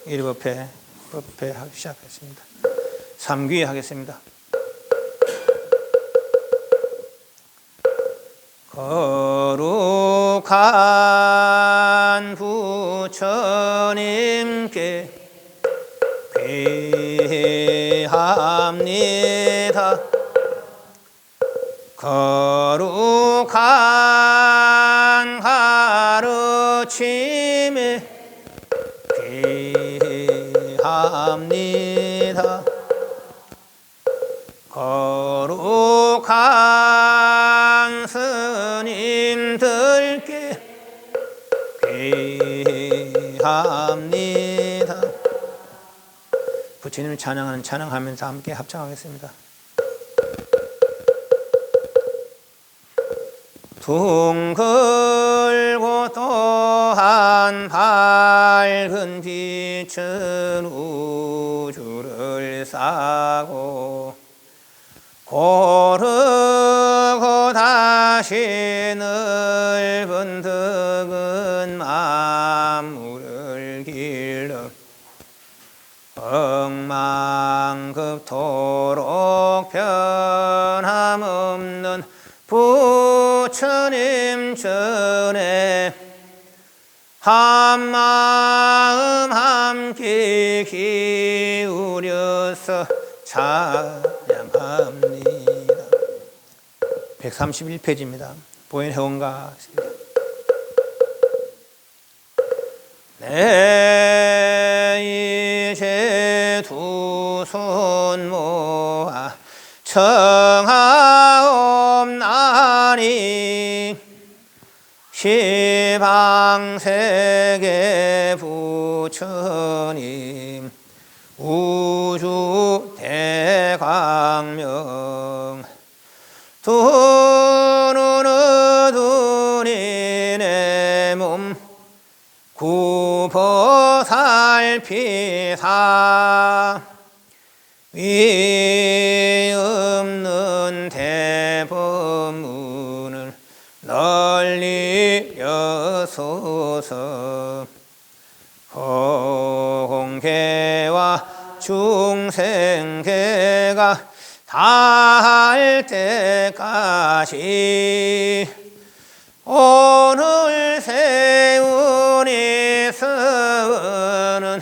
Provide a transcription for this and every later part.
1법회 하기 시작했습니다. 3귀 하겠습니다. 거룩한 부처님께 귀합니다. 거룩한 가르침에 귀합니다. 거룩한 스님들께 귀합니다. 부처님을 찬양하는 찬양하면서 함께 합창하겠습니다. 둥글고 또한 밝은 빛은 우주를 싸고 고르고 다시 넓은 득은 만물을 길러 억만급토록 변함없는 부처님 전에 한마음 함께 기울여서 찬양합니다. 131페이지입니다. 보현 회원가 내 이제 두 손 모아 청하옵나니 시방세계 부처님 우주 대광명 두 눈을 두니 내 몸 굽어 살피사 위 없는 대법문을 널리 여소서 공개와 중생계가 다할 때까지 오늘 세운이 서는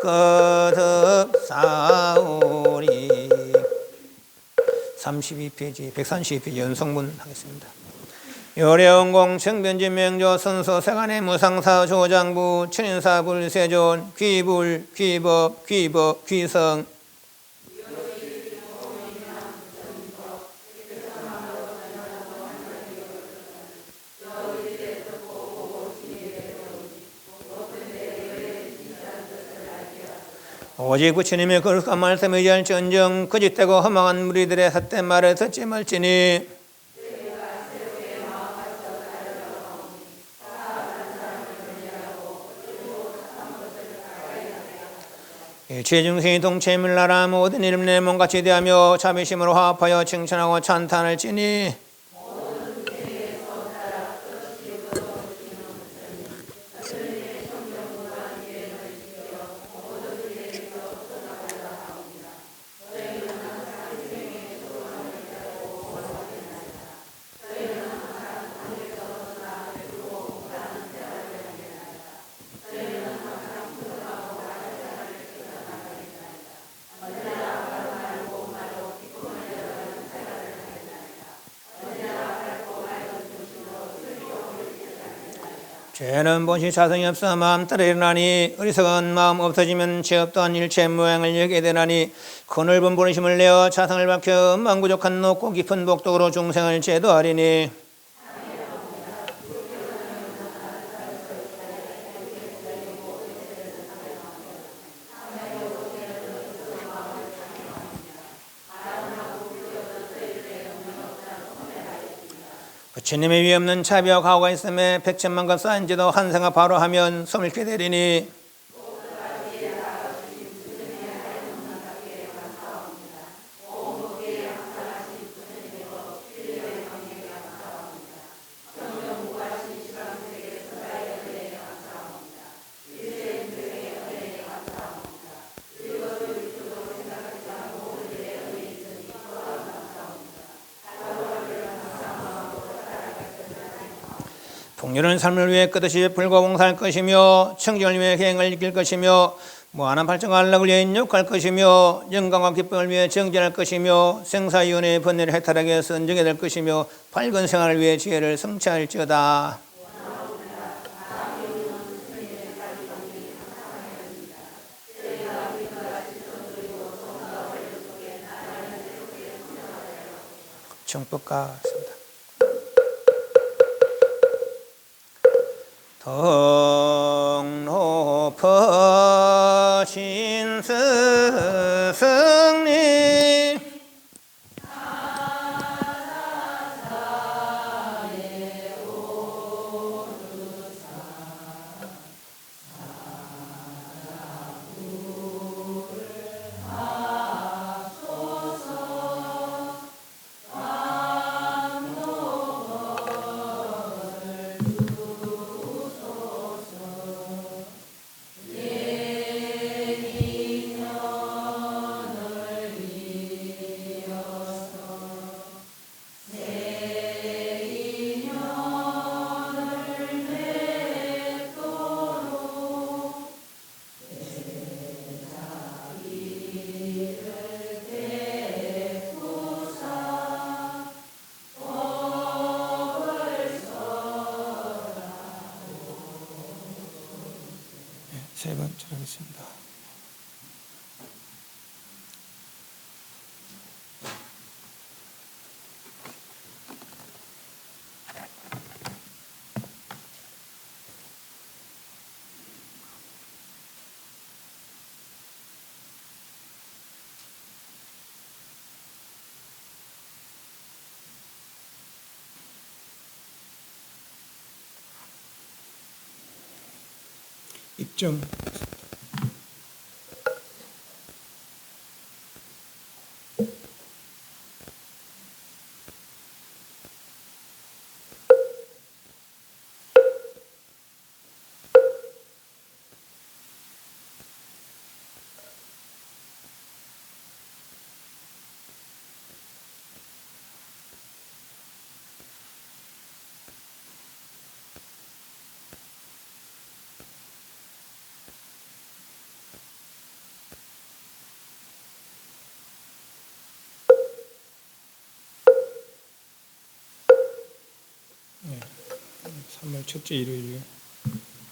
거듭사오리. 32페이지 132페이지 연속문 하겠습니다. 요래원공 청변진명조 선서 세간의 무상사 조장부 천인사 불세존 귀불 귀법 귀법 귀성 오직 부처님의 거룩한 말씀에 의지할지언정 거짓되고 허망한 무리들의 삿된 말을 듣지 말지니 일체 중생이 동체 밀나라 모든 이름 내 몸같이 대하며 자비심으로 화합하여 칭찬하고 찬탄을 지니 죄는 본시 자성이 없어 마음 따라 일어나니 어리석은 마음 없어지면 죄 없던 일체 모양을 여기게 되나니 그 넓은 본심을 내어 자성을 밝혀 만구족한 높고 깊은 복덕으로 중생을 제도하리니 부처님의 위 없는 자비와 가오가 있음에 백천만급 쌓인지도 한 생각 바로 하면 소멸케 되리니 정렬한 삶을 위해 끝없이 불과 봉사할 것이며 청정을 위해 계행을 이길 것이며 무한한 발전과 안락을 위해 인욕할 것이며 영광과 기쁨을 위해 정진할 것이며 생사위원회의 번뇌를 해탈하기 위해서 은정이 될 것이며 밝은 생활을 위해 지혜를 성취할지어다. 정법가 씁니다. 덕 높으신 스승님 세 번째로 하겠습니다. 입증. 네, 3월 첫째 일요일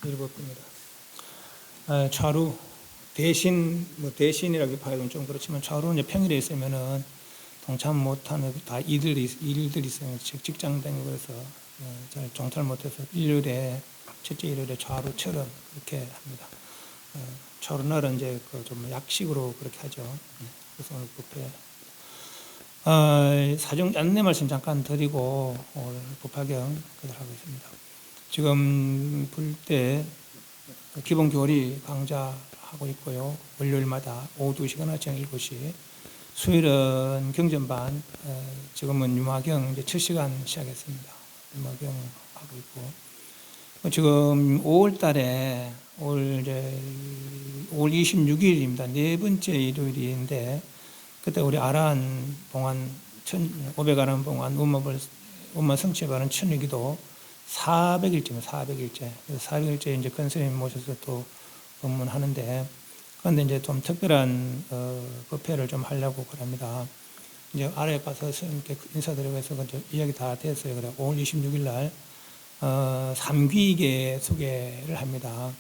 일곱입니다. 좌루 대신 대신이라고 하기는 좀 그렇지만 좌루 이제 평일에 있으면은 동참 못하는 다 일들이 있어요. 직장 다니고 그래서 잘 종탈 못해서 일요일에 첫째 일요일에 좌루처럼 그렇게 합니다. 좌루 날은 이제 그 좀 약식으로 그렇게 하죠. 그래서 오늘 부패. 사정 안내 말씀 잠깐 드리고 법화경 그대로 하겠습니다. 지금 불 때 기본 교리 강좌하고 있고요. 월요일마다 오후 2시간 아침 7시. 수요일은 경전반. 지금은 유마경 이제 7시간 시작했습니다. 유마경 하고 있고. 지금 5월 달에 올 26일입니다. 네 번째 일요일인데 그때 우리 아란 봉안 500아란 봉안 음마 성취하는 천일기도 400일째입니다. 400일째 이제 큰 스님 모셔서 또 법문하는데 그런데 이제 좀 특별한 법회를 좀 하려고 그럽니다. 이제 아래에 가서 스님께 인사드리고 해서 이야기 다 됐어요. 그래 5월 26일 날 삼귀계 소개를 합니다.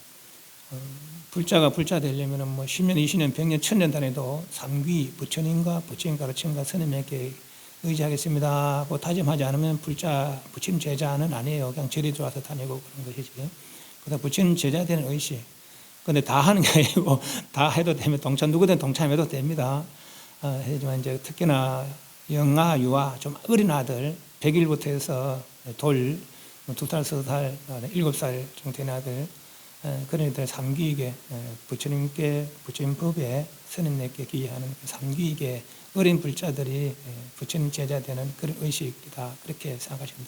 불자가 불자 되려면 뭐 10년, 20년, 100년, 1000년 단위도 삼귀, 부처님과 부처님 가르침과 스님에게 의지하겠습니다 하고 다짐하지 않으면 부처님 제자는 아니에요. 그냥 절에 들어와서 다니고 그런 것이지. 그래서 부처님 제자 되는 의식. 근데 다 하는 게 아니고 다 해도 되면 누구든 동참해도 됩니다. 하지만 이제 특히나 영아, 유아, 좀 어린 아들, 100일부터 해서 돌, 2달, 3달, 7살 정도 된 아들, 그런 애들 삼귀익에 부처님께 부처님 법에 스님에게 기하는 삼귀익에 어린 불자들이 부처님 제자 되는 그런 의식이다. 그렇게 생각하시면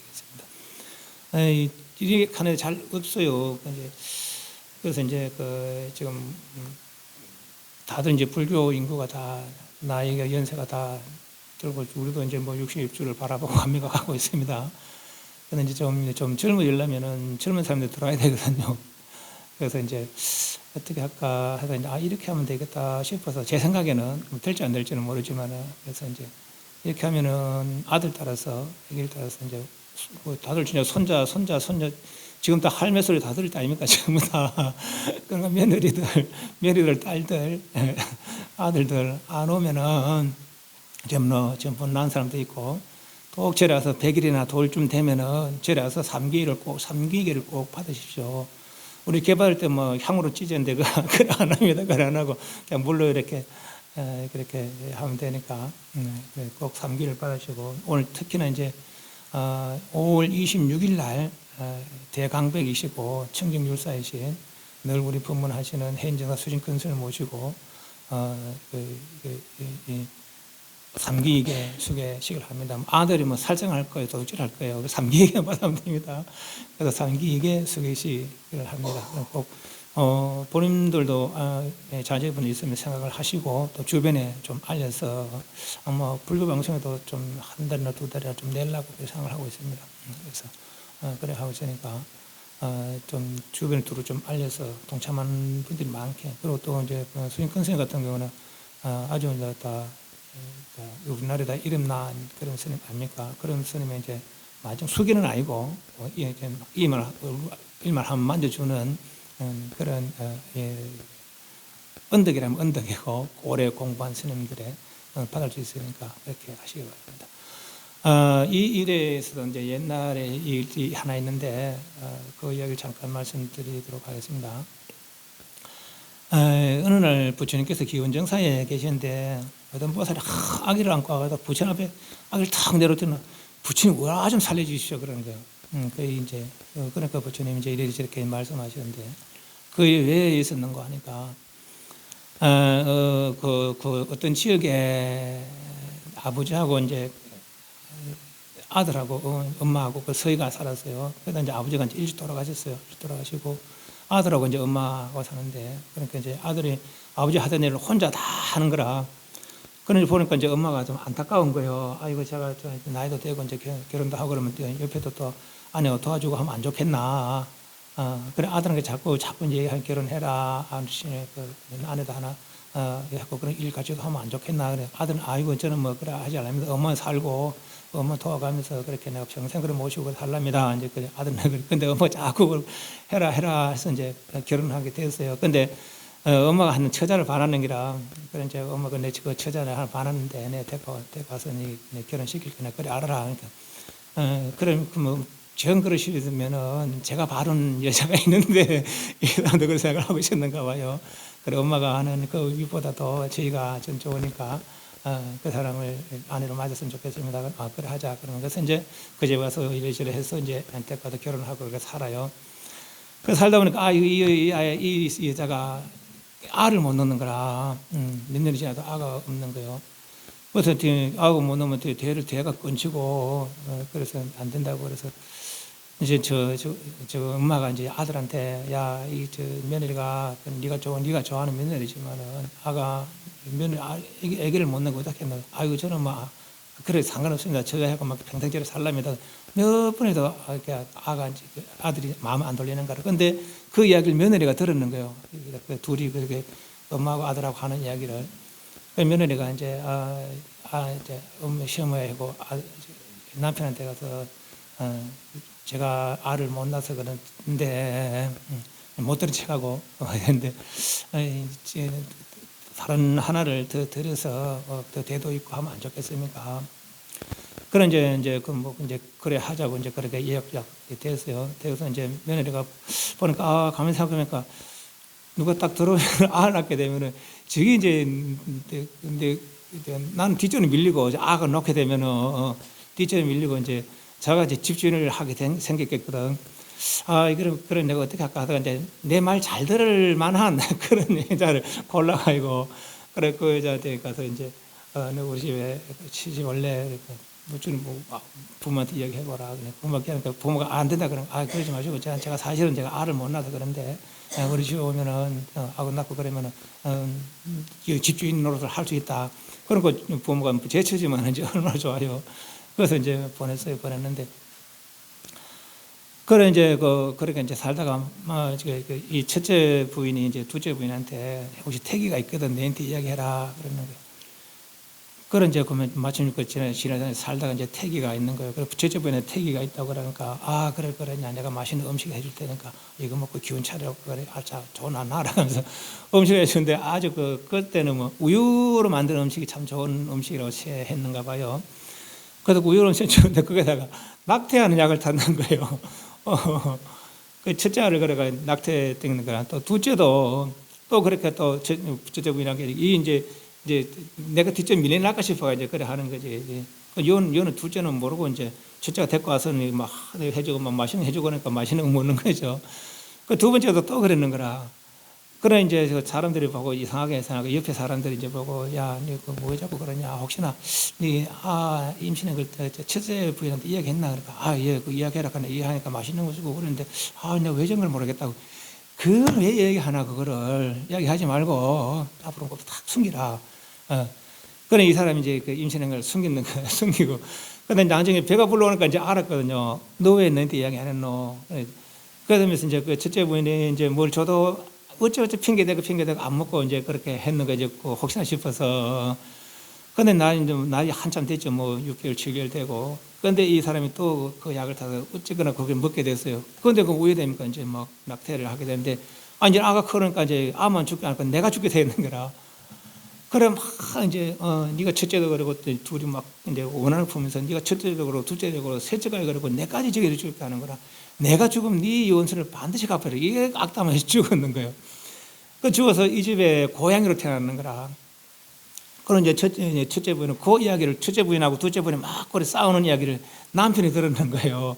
되겠습니다. 이게 하나 잘 없어요. 그래서 이제 지금 다들 이제 불교 인구가 다 나이가 연세가 다 들고 우리도 이제 뭐 60주를 바라보고 가고 있습니다. 근데 이제 좀 젊어지려면은 젊은 사람들 들어와야 되거든요. 그래서 이제 어떻게 할까 해서 이제 이렇게 하면 되겠다 싶어서 제 생각에는 될지 안 될지는 모르지만은 그래서 이제 이렇게 하면은 아들 따라서 아기를 따라서 이제 뭐 다들 진짜 손자 지금 다 할매 소리 다 들을 때 아닙니까? 전부 다 그러니까 며느리들 딸들 아들들 안 오면은 전부 난 사람도 있고 꼭 절에 와서 100일이나 돌쯤 되면은 절에 와서 삼기계를 꼭 받으십시오. 우리 개발할 때 뭐 향으로 찢었는데 그래 안 합니다. 그래 안 하고 그냥 물로 이렇게 그렇게 하면 되니까 꼭 삼기를 받으시고 오늘 특히나 이제 5월 26일 날 대강백이시고 청정율사이신 늘 우리 법문하시는 해인정사 수진근스를 모시고 삼기이계 수계식을 합니다. 아들이 뭐 살생할 거예요, 도둑질할 거예요. 삼기이계 받으면 됩니다. 그래서 삼기이계 수계식을 합니다. 꼭 본인들도 자제분이 있으면 생각을 하시고 또 주변에 좀 알려서 아마 불교 방송에도 좀 한 달이나 두 달이나 좀 내려고 생각을 하고 있습니다. 그래서 그래 하고 있으니까 좀 주변에 두루 좀 알려서 동참하는 분들이 많게 그리고 또 이제 수인 큰스님 같은 경우는 아주 이제 다 우리나라에다 이름 난 그런 스님 아닙니까? 그런 스님이 이제 좀 수기는 아니고 일만 한번 만져주는 그런 언덕이라면 언덕이고 오래 공부한 스님들의 받을 수 있으니까 그렇게 하시기 바랍니다. 이 일에서도 이제 옛날에 일이 하나 있는데 그 이야기를 잠깐 말씀드리도록 하겠습니다. 어느 날 부처님께서 기원정사에 계시는데 어떤 보살이 아기를 안고 와서 부처님 앞에 아기를 탁 내려두면 부처님 와 좀 살려주시오 그러는 거예요. 이제 그러니까 부처님 이제 이렇게 말씀하시는데 그게 왜 있었는가 하니까 그 어떤 지역에 아버지하고 이제 아들하고 엄마하고 그 서희가 살았어요. 그러다 이제 아버지가 이제 일찍 돌아가셨어요. 돌아가시고 아들하고 이제 엄마하고 사는데 그러니까 이제 아들이 아버지 하던 일을 혼자 다 하는 거라. 그러니 보니까 이제 엄마가 좀 안타까운 거예요. 아이고 제가 나이도 되고 이제 결혼도 하고 그러면 옆에도 또 아내가 도와주고 하면 안 좋겠나. 그래 아들은 자꾸 이제 결혼해라. 아내도 하나 하고 그런 일 같이도 하면 안 좋겠나. 그래 아들은 아이고 저는 뭐 그래 하지 않습니다. 엄마 살고 엄마 도와가면서 그렇게 내가 평생 그래 모시고 살랍니다. 이제 그 아들은 근데 엄마 자꾸 해라 해서 이제 결혼하게 됐어요. 근데 엄마가 하는 처자를 반하는 기라 그래 이제 엄마가 내 그 처자를 하나 반하는데 내 데리고 와서 내 결혼시킬 거나 그래 알아라. 그러니까 그럼 뭐 정 그러시면은 제가 바른 여자가 있는데 이 사람도 그 생각을 하고 있었는가 봐요. 그래 엄마가 하는 그 위보다도 저희가 좀 좋으니까 그 사람을 아내로 맞았으면 좋겠습니다. 그래 하자. 그러면 그래서 이제 그 집에 와서 이래저래 해서 이제 안때까지 결혼하고 그렇게 살아요. 그래서 살다 보니까 이 여자가 알을 못 낳는 거라 몇 년이 지나도 아가 없는 거예요. 그래서 아가 못 낳으면 대가 끊치고 그래서 안 된다고 그래서 이제 저 엄마가 이제 아들한테 야 이 저 며느리가 네가 좋아하는 며느리지만은 아가 며느리 애기를 못 낳고 어떻게 했나? 아이고 저는 막 그래 상관없습니다. 저가 하고 막 평생처럼 살랍니다. 몇 번에도 이렇게 아들이 마음 안 돌리는 거라. 근데 그 이야기를 며느리가 들었는 거예요. 둘이 그렇게 엄마하고 아들하고 하는 이야기를. 며느리가 이제 이제 엄마 시어머니하고 남편한테 가서 제가 알을 못 낳아서 그런데 못 들은 척하고 했는데 다른 하나를 더 들여서 더 대도 있고 하면 안 좋겠습니까? 그런 이제 이제 그래 하자고 이제 그렇게 예약이 됐어요. 그래서 이제 며느리가 보니까 가만히 생각해보니까 누가 딱 들어오면 알 낳게 되면은 저기 이제 근데 나는 뒷전에 밀리고 아가 놓게 되면은 뒷전에 밀리고 이제 자가 이제 집주인을 하게 생겼겠거든. 그래 내가 어떻게 할까 하다가 이제 내 말 잘 들을 만한 그런 여자를 골라가지고 그래 그 여자한테 가서 이제 우리 집에 시집 원래 부모한테 이야기해보라. 부모가 하니까 부모가 안 된다 그러면 그러지 마시고 제가 사실은 제가 알을 못 낳아서 그런데 우리 집에 오면은 아고 낳고 그러면은 집주인 노릇을 할 수 있다. 그러니까 부모가 제처지만 이제 얼마나 좋아요. 그래서 이제 보냈는데 그래 이제 그렇게 이제 살다가 이 첫째 부인이 이제 둘째 부인한테 혹시 태기가 있거든 내한테 이야기해라 그러는 거예요. 그런 이제 그러면 마침 그 지나다 살다가 이제 태기가 있는 거예요. 그래서 첫째 부인한테 태기가 있다고 그러니까 아 그러냐 내가 맛있는 음식 해줄 테니까 이거 먹고 기운 차려 그래 아자 좋은 안 나라면서 음식을 해주는데 아주 그때는 뭐 우유로 만든 음식이 참 좋은 음식이라고 했는가 봐요. 그래서 우유로 주는데 거기다가 낙태하는 약을 탔는 거예요. 그 첫째 아를 그래가 낙태 땡는 거라 또 둘째도 또 그렇게 또 첫째 부인한테 이 이제 내가 뒷점 밀려날까 싶어가 이제 그래 하는 거지. 요는 둘째는 모르고 이제 첫째가 데리고 와서는 막 해주고 막 맛있는 해주고 그러니까 맛있는 거 먹는 거죠. 그 두 번째도 또 그랬는 거라. 그래 이제 사람들이 보고 이상하게 옆에 사람들이 이제 보고 야, 뭐 왜 자꾸 그러냐? 혹시나 임신한 걸 첫째 부인한테 이야기했나? 그러니까 예, 그 이야기해라. 그러니까 이야기하니까 맛있는 거 주고 그러는데 내가 왜 저런 걸 모르겠다고. 그걸 왜 얘기하나 그거를 이야기하지 말고 앞으로 딱 숨기라. 그래 이 사람이 이제 그 임신한 걸 숨기는 거야, 숨기고. 근데 나중에 배가 불러오니까 이제 알았거든요. 너 왜 너한테 이야기 안 했노? 그러면서 이제 그 첫째 부인이 이제 뭘 줘도 어쩌고저쩌고 핑계대고 안 먹고 이제 그렇게 했는 거지, 혹시나 싶어서. 근데 나이 한참 됐죠. 뭐 6개월, 7개월 되고. 근데 이 사람이 또 그 약을 타서 어쨌거나 그걸 먹게 됐어요. 그런데 그 우회되니까 이제 막 낙태를 하게 되는데, 이제 아가 크니까 이제 아만 죽게 하니까 내가 죽게 되는 거라. 그래 막 이제 네가 첫째도 그러고 둘이 막 이제 원한을 품으면서 네가 첫째도 그러고 둘째도 그러고 셋째까지 그러고 내까지 저기를 죽게 하는 거라. 내가 죽으면 네 원수를 반드시 갚아라. 이게 악담하면서 죽었는 거예요. 그 죽어서 이 집에 고양이로 태어나는 거라. 그런 이제 첫째 부인은 그 이야기를 첫째 부인하고 둘째 부인이 막 그래 싸우는 이야기를 남편이 들었는 거예요.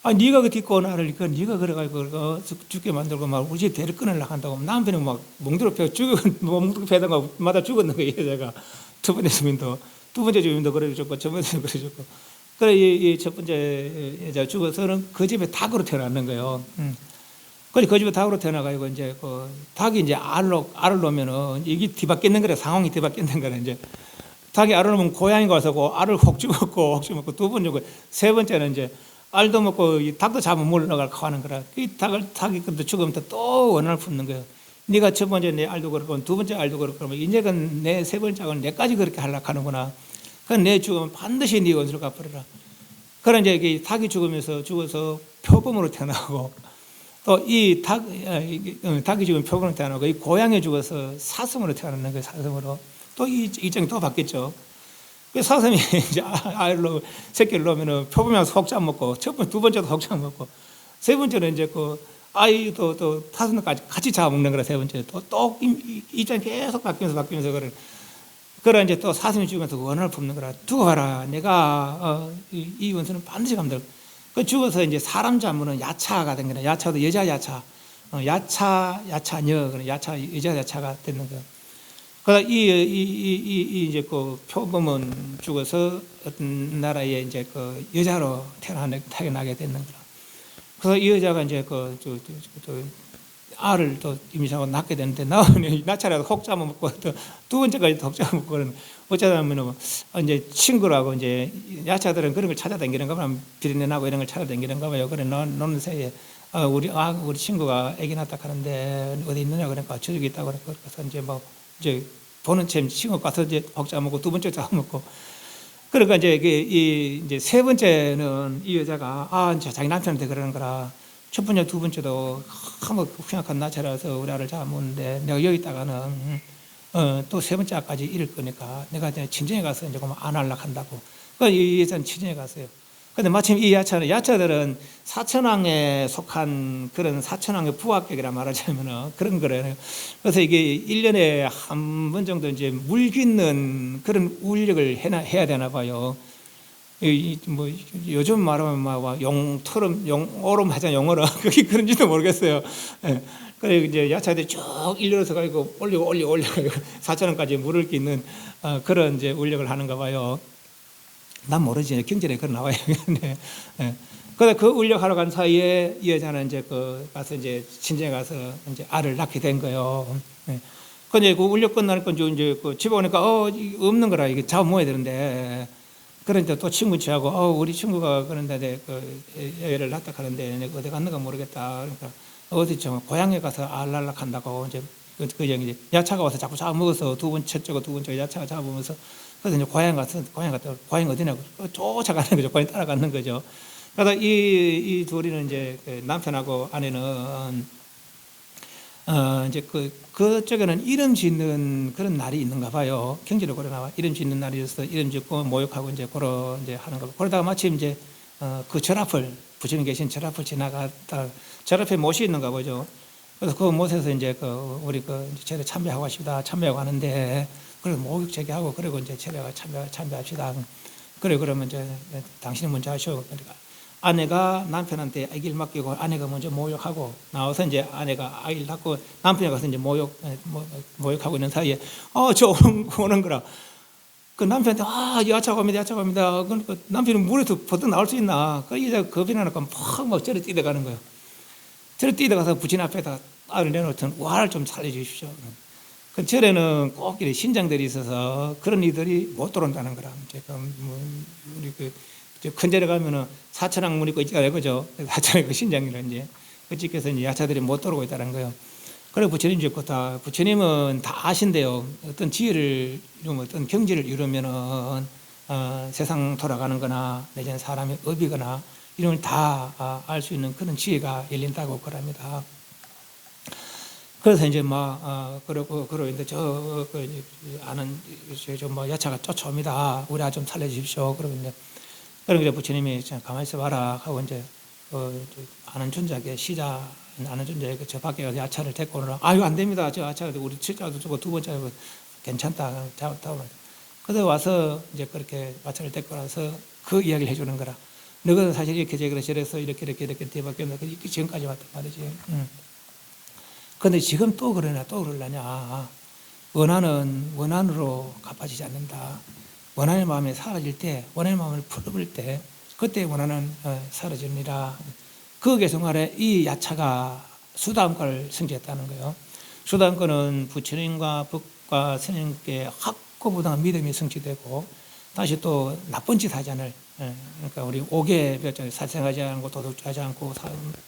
네가 그 딛고 나를 네가 그래가지고 죽게 만들고 막 우리 집 대를 끊으려고 한다고 남편이 막 몽두로 패고 몽두로 패다가 마다 죽었는 거예요. 여자가 두 번째 주민도 그래줬고 첫 번째도 그래줬고. 그래 이 첫 번째 여자 죽어서는 그 집에 닭으로 태어났는 거예요. 그래 그 집에 닭으로 태어나가지고 이제 그 닭이 이제 알을 놓으면은 이게 뒤바뀌는 거래. 상황이 뒤바뀌는 거래. 이제 닭이 알을 놓으면 고양이가 와서 그 알을 혹 죽었고 두 번째고 세 번째는 이제 알도 먹고 이 닭도 잡으면 물러가고 하는 거라. 이 닭이 죽으면 또 원한을 품는 거예요. 네가 첫 번째 내 알도 그렇고 두 번째 알도 그렇고 그러면 이제는 내 세 번째 알은 내까지 그렇게 하려고 하는구나. 그럼 내 죽으면 반드시 네 원수를 갚으리라. 그런 이제 이 닭이 죽어서 표범으로 태어나고 또 이 닭이 죽으면 표범으로 태어나고 이 고양이 죽어서 사슴으로 태어나는 거예요. 사슴으로. 또 이 입장이 또 바뀌었죠. 그 사슴이 이제 새끼를 놓으면은 표범이랑 혹자 먹고 두 번째도 혹자 먹고 세 번째는 이제 그 아이도 또 사슴까지 같이 잡아먹는 거라. 세 번째 또 입장이 계속 바뀌면서 그래 이제 또 사슴이 죽으면서 원한을 품는 거라. 두고 봐라. 내가 이 원수는 반드시 감당. 그 죽어서 이제 사람 잡으면 야차가 된 거라. 야차도 여자 야차, 야차녀, 여자 야차가 되는 거야. 그래서 이제 그 표범은 죽어서 어떤 나라에 이제 그 여자로 태어나게 되는 거라. 그래서 이 여자가 이제 알을 또 임신하고 낳게 되는데 나오면 나차라도 혹자 먹고 또 두 번째까지 혹자 먹고 그러면 어쩌다면 이제 친구라고 이제 야차들은 그런 걸 찾아다니는가 봐요. 비린내나고 이런 걸 찾아다니는가 봐요. 그래 노는 새에 우리 친구가 아기 낳았다 하는데 어디 있느냐 그러니까 저기 있다고 그래서 이제 보는 셈 친구 가서 이제 혹자 먹고 두 번째 잡아먹고. 그러니까 이제 세 번째는 이 여자가 이제 자기 남편한테 그러는 거라. 첫 번째, 두 번째도 한번 흉악한 나체라서 우리 아를 잡아먹는데 내가 여기 있다가는 또 세 번째 아까지 잃을 거니까 내가 이제 친정에 가서 이제 안 하려고 한다고. 그래서 이 여자는 친정에 갔어요. 근데 마침 이 야차들은 사천왕에 속한 그런 사천왕의 부하격이라 말하자면은 그런 거래요. 그래서 이게 1년에 한 번 정도 이제 물 깃는 그런 울력을 해야 되나 봐요. 뭐 요즘 말하면 오름 하자 용어로 그게 그런지도 모르겠어요. 예. 그래 이제 야차들이 쭉 일려서 가지고 올리고 사천원까지 물을 끼는 그런 이제 울력을 하는가 봐요. 난 모르지. 경전에 그런 나와요. 네. 예. 그래서 그 울력하러 간 사이에 이 여자는 이제 가서 이제 친정에 가서 이제 알을 낳게 된 거예요. 예. 근데 그 울력 끝나니까 이제 집에 오니까 없는 거라. 이게 잡아 먹어야 되는데. 그런데 또 친구 취하고, 우리 친구가 그런데 그 애를 낳다 하는데 내가 어디 갔는가 모르겠다. 그러니까 어디 좀 고향에 가서 알랄락 한다고 이제 그 이제 야차가 와서 자꾸 잡아먹어서 두 번 첫째고 두 번째 야차가 잡아먹어서 그래서 이제 고향 갔다 고향 어디냐고 쫓아가는 거죠. 고향 따라가는 거죠. 그러다 이 둘이는 이제 그 남편하고 아내는 이제 그쪽에는 이름 짓는 그런 날이 있는가 봐요. 경제로 그래 나와. 이름 짓는 날이 있어서 이름 짓고 모욕하고 이제 그러 이제 하는 거. 그러다가 마침 이제 그 절 앞을 부처님 계신 절 앞을 지나갔다 절 앞에 못이 있는가 보죠. 그래서 그 못에서 이제 우리 절에 참배하고 하십니다. 참배하고 하는데 그래서 모욕 제기하고 그리고 이제 절에 참배합시다. 그래 그러면 이제 당신이 먼저 하시오. 그러니까 아내가 남편한테 아기를 맡기고 아내가 먼저 모욕하고 나와서 이제 아내가 아기를 낳고 남편이 가서 이제 모욕하고 있는 사이에 저 오는 거라. 그 남편한테 야차가 옵니다. 그러니까 남편이 물에서 버뜩 나올 수 있나? 그 여자가 겁이 나니까 막 저리 뛰어가는 거예요. 저리 뛰어가서 부친 앞에다 아를 내놓던 와를 좀 살려주십시오. 그 절에는 꼭 이렇게 신장들이 있어서 그런 이들이 못 들어온다는 거라. 제가 우리 큰 절에 가면은 사천왕 문 있고 있잖아요, 그죠? 사천왕 그 신장이라 이제 그쪽에서 이제 야차들이 못 들어오고 있다는 거예요. 그래 부처님 좋고 다 부처님은 다 아신대요. 어떤 지혜를 이루면 어떤 경지를 이루면은 세상 돌아가는거나 내지는 사람의 업이거나 이런 걸 다 알 수 있는 그런 지혜가 열린다고 그럽니다. 그래서 이제 그러고 이제 아는 야차가 쫓아옵니다. 우리 아좀 살려주십시오. 그러고 이제 그러니까 부처님이 가만히 있어봐라 하고 이제 아는 존자에게 아는 존자에게 저 밖에 가서 야차를 데리고 오느라 안 됩니다. 저 야차가 우리 첫째도 주고 두 번째 괜찮다. 그래서 와서 이제 그렇게 야차를 데리고 와서 그 이야기를 해주는 거라. 너가 사실 이렇게 저래서 이렇게 뒤바뀌었나 지금까지 왔단 말이지. 그런데 지금 또 그러려냐. 원한은 원한으로 갚아지지 않는다. 원한의 마음이 사라질 때, 원한의 마음을 풀어버릴 때, 그때 원한은 사라집니다. 그 계속 아래 이 야차가 수다음과를 승지했다는 거예요. 수다음과는 부처님과 법과 스님께 확고부당한 믿음이 성취되고, 다시 또 나쁜 짓 하지 않을, 그러니까 우리 옥에 살생하지 않고 도둑질하지 않고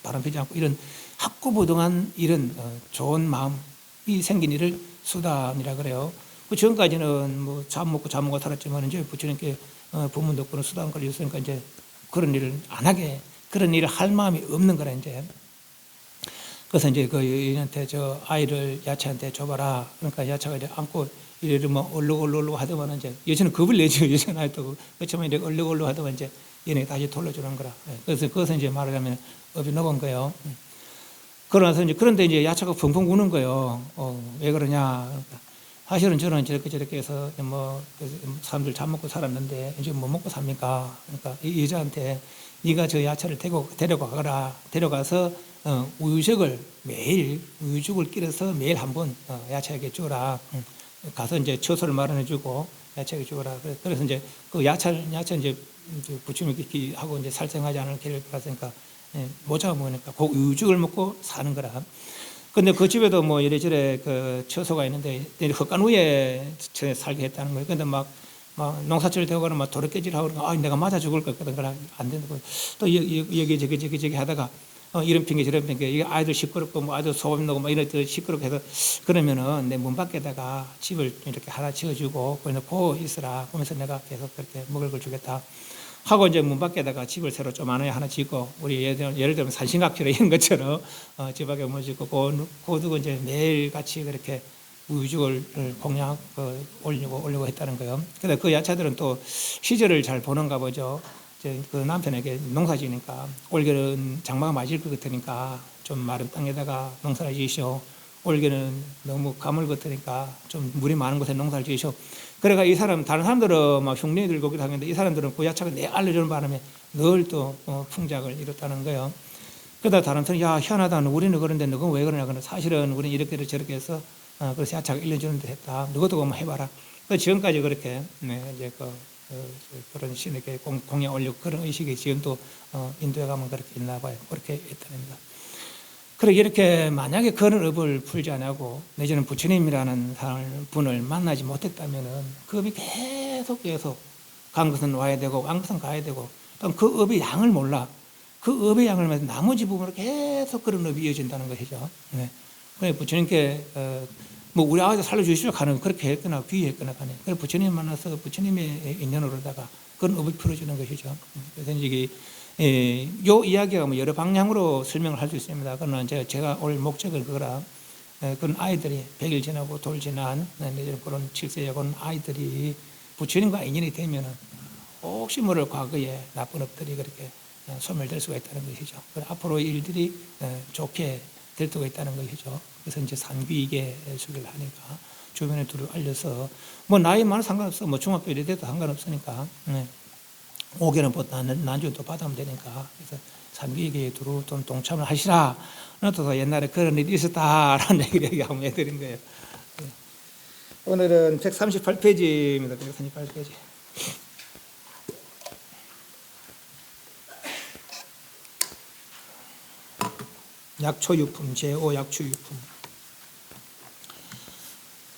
바람피지 않고 이런 확고부당한 이런 좋은 마음이 생긴 일을 수다이라 그래요. 그 전까지는 잠 먹고 살았지만 이제 부처님께 법문 듣고는 수다음과를 있으니까 이제 그런 일을 안 하게 그런 일을 할 마음이 없는 거라 이제. 그래서 이제 그 여인한테 저 아이를 야차한테 줘봐라. 그러니까 야차가 이제 안고 이러면 얼룩 하더만 이제 여자는 겁을 내죠. 여자는 아직도 그렇지만 이제 얼룩 하더만 이제 얘네 다시 돌려주는 거라. 그래서 그것은 이제 말하자면 업이 녹은 거예요. 그러나서 이제 그런데 이제 야차가 펑펑 우는 거예요. 왜 그러냐. 그러니까 사실은 저는 저렇게 해서 사람들 잠 먹고 살았는데 이제 뭐 먹고 삽니까? 그러니까 이 여자한테 네가 저 야차를 데려가서 우유죽을 매일 우유죽을 끓여서 매일 한번 야차에게 주라. 가서 이제 처소를 마련해주고 야차에게 주라. 그래서 이제 그 야차 이제 부처님이 하고 이제 살생하지 않을 길을 갔으니까 못 잡아먹으니까 그 우유죽을 먹고 사는 거라. 근데 그 집에도 이래저래 그 처소가 있는데 흙간 위에 살게 했다는 거예요. 근데 막 농사철 되고 막 도로깨질하고 그러니까 내가 맞아 죽을 것 같거든. 그래 안 된다고. 또 여기 저기 하다가 이런 핑계 저런 핑계 이게 아이들 시끄럽고 아이들 소금 나고 이런 데 시끄럽게 해서 그러면은 내 문 밖에다가 집을 이렇게 하나 지어주고 그래놓고 있으라. 그러면서 내가 계속 그렇게 먹을 걸 주겠다. 하고 이제 문 밖에다가 집을 새로 좀 하나 짓고 우리 예를 들면 산신각처럼 이런 것처럼 집 밖에 문 짓고 그두고 이제 매일 같이 그렇게 우유죽을 공양 올리고 했다는 거예요. 근데 그 야차들은 또 시절을 잘 보는가 보죠. 그 남편에게 농사지니까 올겨는 장마가 맞을 것 같으니까 좀 마른 땅에다가 농사를 지으시오. 올겨는 너무 가물 같으니까 좀 물이 많은 곳에 농사를 지으시오. 그래가 이 사람 다른 사람들은 막 흉내 들고 오기도 하는데 이 사람들은 그 야차가 내 알려주는 바람에 늘 또 풍작을 이뤘다는 거예요. 그러다 다른 사람이 야 희한하다. 우리는 그런데 너는 왜 그러냐. 그러면 사실은 우리는 이렇게 저렇게 해서 그래서 야차가 일러주는 데 했다. 너도 한번 해봐라. 지금까지 그렇게 이제 그런 신에게 공양 올리고 그런 의식이 지금도 인도에 가면 그렇게 있나 봐요. 그렇게 있답니다. 그래 이렇게 만약에 그런 업을 풀지 않고 내지는 부처님이라는 분을 만나지 못했다면은 그 업이 계속 간 것은 와야 되고 간 것은 가야 되고 또 그 업의 양을 몰라. 그 업의 양을 말해서 나머지 부분으로 계속 그런 업이 이어진다는 것이죠. 네. 그래서 부처님께 뭐 우리 아들 살려주시오 가는 그렇게 했거나 귀했거나 간에 그래서 부처님 만나서 부처님의 인연으로다가 그런 업을 풀어주는 것이죠. 그래서 이게 요 이야기가 뭐 여러 방향으로 설명을 할 수 있습니다. 그러나 제가 올 목적은 그거라. 그런 아이들이 100일 지나고 돌 지난 그런 7세 여건 아이들이 부처님과 인연이 되면은 혹시 모를 과거에 나쁜 업들이 그렇게 소멸될 수가 있다는 것이죠. 앞으로 일들이 좋게 될 수가 있다는 것이죠. 그래서 이제 산귀이계 소개를 하니까 주변에 두루 알려서 뭐 나이 많아 상관없어. 뭐 중학교 이래 돼도 상관없으니까 5개월은 나중에 또 받으면 되니까 그래서 산귀이계에 두루 동참을 하시라. 또 옛날에 그런 일이 있었다라는 얘기를 한번 해드린 거예요. 오늘은 138페이지입니다. 138페이지. 약초유품, 제5 약초유품.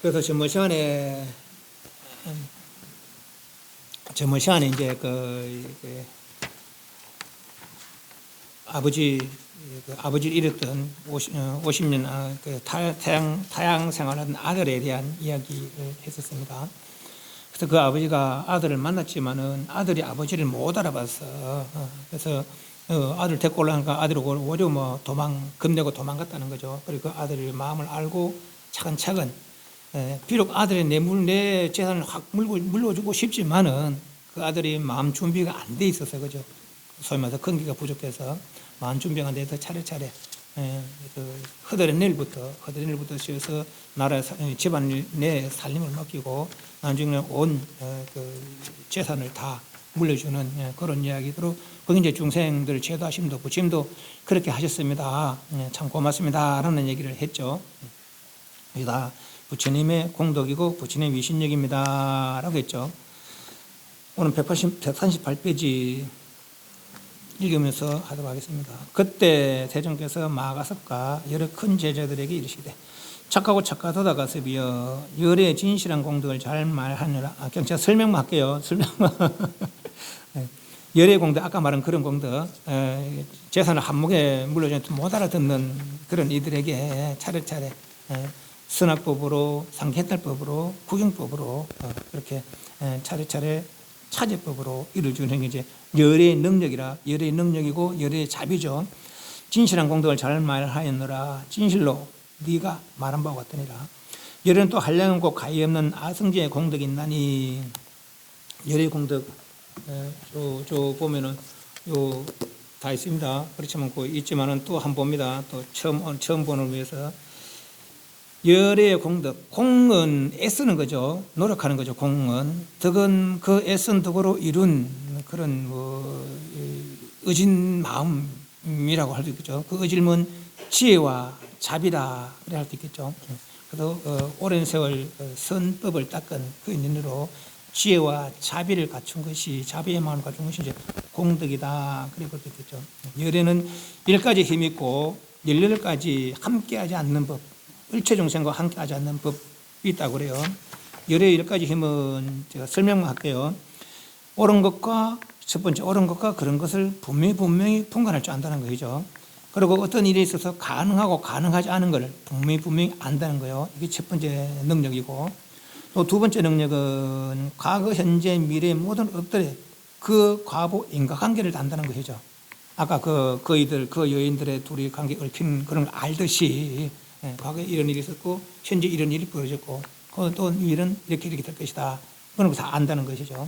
그래서 저번 시간에 이제 아버지를 잃었던 50년 타양 생활하던 아들에 대한 이야기를 했었습니다. 그래서 그 아버지가 아들을 만났지만은 아들이 아버지를 못 알아봤어. 그래서 아들 데리고 올라가니까 아들이 오히려 뭐 겁내고 도망갔다는 거죠. 그리고 그 아들의 마음을 알고 차근차근 비록 아들의 내 재산을 확 물려주고 싶지만은 그 아들이 마음 준비가 안 돼 있어서 그죠. 소위 말해서 근기가 부족해서 마음 준비가 안 돼서 차례차례 허드렛 일부터 씌워서 나라 집안 내 살림을 맡기고 나중에 온 재산을 다 물려주는 그런 이야기로 거기 이제 중생들 제도하심도 부처님도 그렇게 하셨습니다. 참 고맙습니다라는 얘기를 했죠. 이게 다 부처님의 공덕이고 부처님의 위신력입니다라고 했죠. 오늘 138페이지 읽으면서 하도록 하겠습니다. 그때 대종께서 마가섭과 여러 큰 제자들에게 이르시되 착하고 착하도다 가섭이여 열의 진실한 공덕을 잘 말하느라. 그냥 제가 설명만 할게요. 열의 공덕, 아까 말한 그런 공덕, 재산을 한목에 물려주는 못 알아듣는 그런 이들에게 차례차례 선악법으로, 상계탈법으로, 구경법으로 그렇게 차례차례 차제법으로 이루어주는 게 이제 열의 능력이라, 열의 능력이고 열의 자비죠. 진실한 공덕을 잘 말하였노라. 진실로 네가 말한 바와 같으니라. 열은 또 한량은 꼭 가히 없는 아성제의 공덕이 있나니. 열의 공덕 저 보면은 요 다 있습니다. 그렇지만 그 있지만은 또 한 봅니다. 또 처음 보는 위해서 열의 공덕, 공은 애쓰는 거죠. 노력하는 거죠. 공은 덕은 그 애쓴 덕으로 이룬 그런 의진 마음이라고 할 수 있겠죠. 그 의질은 지혜와 자비라 그래 할 수 있겠죠. 그래서 오랜 세월 선법을 닦은 그 인연으로 지혜와 자비를 갖춘 것이, 자비의 마음을 갖춘 것이 이제 공덕이다 그래 볼 수 있겠죠. 열에는 10가지 힘이 있고 11가지 함께하지 않는 법, 일체중생과 함께하지 않는 법이 있다고 그래요. 열의 10가지 힘은 제가 설명만 할게요. 옳은 것과 첫 번째 옳은 것과 그런 것을 분명히 분간할 줄 안다는 거죠. 그리고 어떤 일에 있어서 가능하고 가능하지 않은 것을 분명히 안다는 거예요. 이게 첫 번째 능력이고, 또 두 번째 능력은 과거, 현재, 미래 모든 업들의 그 과보 인과관계를 안다는 것이죠. 아까 그 여인들의 둘이 관계 얽힌 그런 걸 알듯이 과거에 이런 일이 있었고 현재 이런 일이 벌어졌고 또 일은 이렇게 될 것이다. 그런 거 다 안다는 것이죠.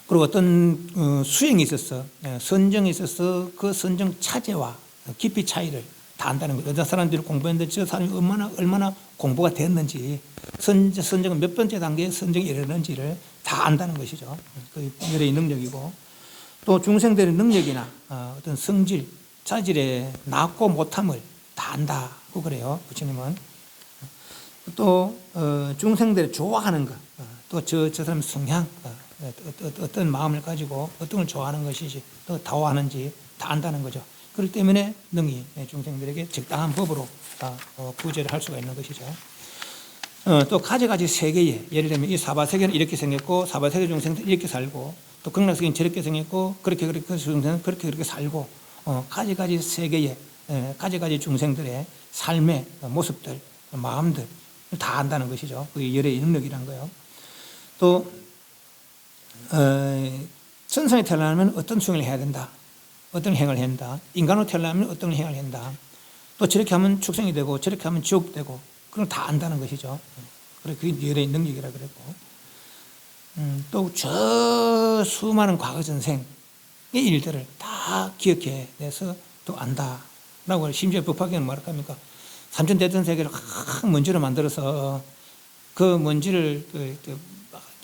그리고 어떤 수행이 있었어, 선정이 있어서 그 선정 차제와 깊이 차이를 다 안다는 거예요. 어떤 사람들이 공부했는데 저 사람이 얼마나 공부가 됐는지, 선정은 몇 번째 단계에 선정이 이르는지를 다 안다는 것이죠. 그 열의 능력이고, 또 중생들의 능력이나 어떤 성질, 자질의 낮고 못함을 다 안다고 그래요. 부처님은. 또 중생들이 좋아하는 것, 또 저 사람 성향, 어떤 마음을 가지고 어떤 걸 좋아하는 것이지 또 다워하는지 다 안다는 거죠. 그렇기 때문에 능히 중생들에게 적당한 법으로 구제를 할 수가 있는 것이죠. 또 가지가지 세계에 예를 들면 이 사바세계는 이렇게 생겼고 사바세계 중생들 이렇게 살고 또 극락세계는 저렇게 생겼고 그렇게 중생은 그렇게 살고 가지가지 세계에 가지가지 중생들의 삶의 모습들 마음들 다 안다는 것이죠. 그게 열의 능력이란 거예요. 또 천상에 태어나면 어떤 수행을 해야 된다. 어떤 행을 해야 된다. 인간으로 태어나면 어떤 행을 해야 된다. 또 저렇게 하면 축생이 되고 저렇게 하면 지옥 되고 그걸 다 안다는 것이죠. 그게 열의 능력이라 그랬고 또 저 수많은 과거 전생의 일들을 다 기억해내서 또 안다라고 심지어 법화경은 뭐랄까 삼천대천 세계를 확 먼지로 만들어서 그 먼지를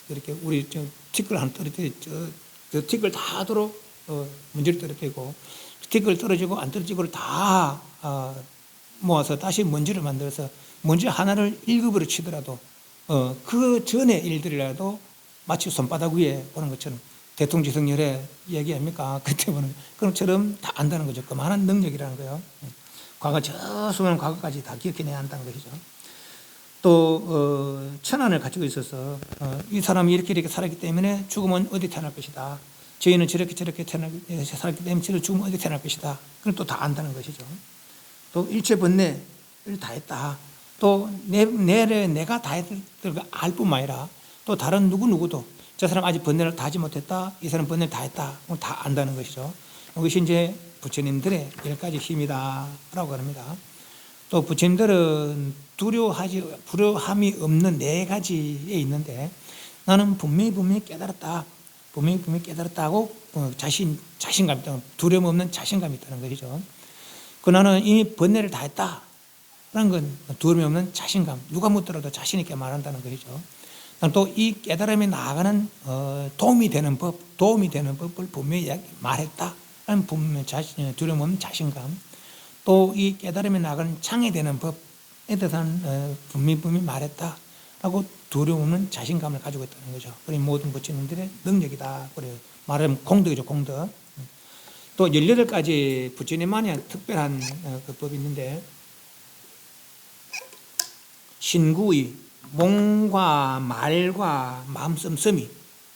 이렇게 우리 티끌 하나 떨어뜨려 그 티끌 다 하도록 먼지를 떨어뜨리고 티끌 떨어지고 안 떨어지고를 다 모아서 다시 먼지를 만들어서 먼지 하나를 1급으로 치더라도 그 전의 일들이라도 마치 손바닥 위에 보는 것처럼 대통지성열에 얘기합니까? 그때 보는 그것처럼 다 안다는 거죠. 그만한 능력이라는 거예요. 과거 저 수많은 과거까지 다 기억해내야 한다는 것이죠. 또 천안을 가지고 있어서 이 사람이 이렇게 살았기 때문에 죽으면 어디 태어날 것이다. 저희는 저렇게 살았기 때문에 저를 죽으면 어디 태어날 것이다. 그걸 또 다 안다는 것이죠. 또 일체 번뇌를 다 했다. 또 내가 다 했을 걸 알 뿐만 아니라 또 다른 누구도 저 사람 아직 번뇌를 다 하지 못했다. 이 사람 번뇌를 다 했다. 그걸 다 안다는 것이죠. 이것이 이제 부처님들의 10가지 힘이다라고 합니다. 또 부처님들은 두려움이 없는 4가지에 있는데 나는 분명히 깨달았다. 분명히 깨달았다고 자신감 있다. 두려움 없는 자신감이 있다는 것이죠. 그 나는 이미 번뇌를 다 했다라는 건 두려움이 없는 자신감. 누가 묻더라도 자신 있게 말한다는 것이죠. 또 이 깨달음에 나아가는 도움이 되는 법을 분명히 말했다. 라는 두려움 없는 자신감. 또 이 깨달음에 나아가는 장애되는 법에 대해서는 분명히 말했다. 라고 두려움 없는 자신감을 가지고 있다는 거죠. 그리 모든 부처님들의 능력이다. 그래요. 말하면 공덕이죠, 공덕. 또 18가지 부처님만의 특별한 그 법이 있는데 신구의 몸과 말과 마음 씀씀이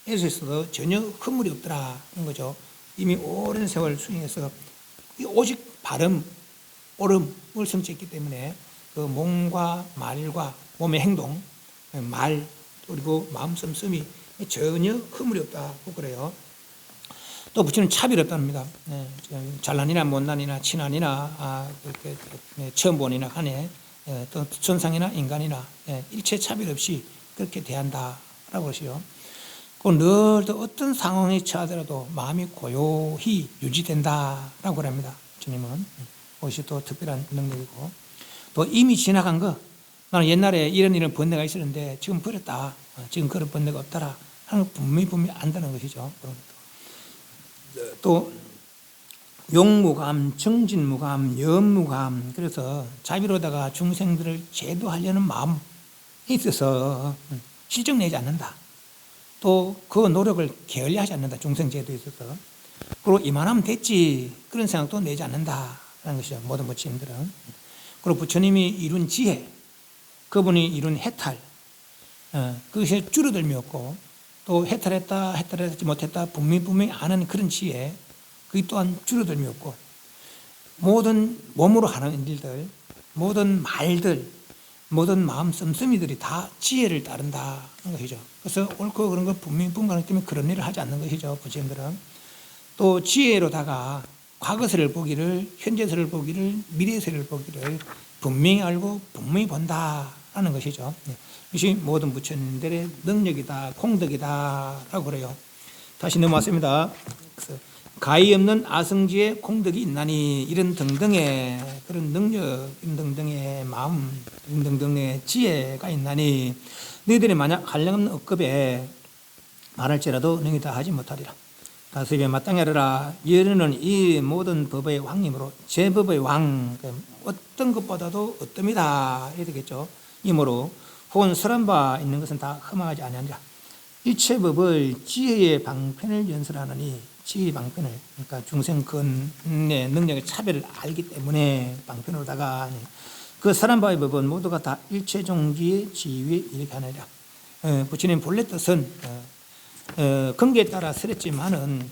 에서도 전혀 허물이 없더라는 거죠. 이미 오랜 세월 수행해서 오직 발음, 옳음을 성취했기 때문에 그 몸과 말과 몸의 행동, 말 그리고 마음 씀씀이 전혀 허물이 없다고 그래요. 또 부처는 차별이 없답니다. 잘난이나 못난이나 친한이나 처음 본이나 간에 또 천상이나 인간이나 일체 차별 없이 그렇게 대한다라고 하시죠. 늘 어떤 상황에 처하더라도 마음이 고요히 유지된다라고 합니다. 주님은 그것이 또 특별한 능력이고 또 이미 지나간 거 나는 옛날에 이런 번뇌가 있었는데 지금 버렸다. 지금 그런 번뇌가 없더라 하는 걸 분명히 안다는 것이죠. 또 용무감, 정진무감, 염무감 그래서 자비로다가 중생들을 제도하려는 마음에 있어서 실적내지 않는다. 또 그 노력을 게을리하지 않는다. 중생제도에 있어서. 그리고 이만하면 됐지 그런 생각도 내지 않는다라는 것이죠. 모든 부처님들은. 그리고 부처님이 이룬 지혜, 그분이 이룬 해탈, 그것이 줄어들미 없고 또 해탈하지 못했다 분명히 아는 그런 지혜, 그게 또한 줄어들미 없고 모든 몸으로 하는 일들, 모든 말들, 모든 마음 씀씀이들이 다 지혜를 따른다는 것이죠. 그래서 옳고 그런 걸 분명히 분간하기 때문에 그런 일을 하지 않는 것이죠. 부처님들은. 또 지혜로다가 과거세를 보기를, 현재세를 보기를, 미래세를 보기를 분명히 알고 분명히 본다라는 것이죠. 이것이 모든 부처님들의 능력이다, 공덕이다라고 그래요. 다시 넘어왔습니다. 가히 없는 아성지에 공덕이 있나니 이런 등등의 그런 능력, 이런 등등의 마음, 이런 등등의 지혜가 있나니 너희들이 만약 한량없는 억급에 말할지라도 능히 다 하지 못하리라. 다스입에 마땅히 하리라. 여러는 이 모든 법의 왕님으로 제 법의 왕, 어떤 것보다도 어뜸이다 이렇게 되겠죠. 이므로 혹은 설한 바 있는 것은 다 흠하지 아니하니라. 일체 법을 지혜의 방편을 연설하느니 지혜의 방편을, 그러니까 중생근의 능력의 차별을 알기 때문에 방편으로다가 그 사람바의 법은 모두가 다 일체종지의 지위에 이르게 하느니라. 부처님 본래 뜻은 근기에 따라 설했지만은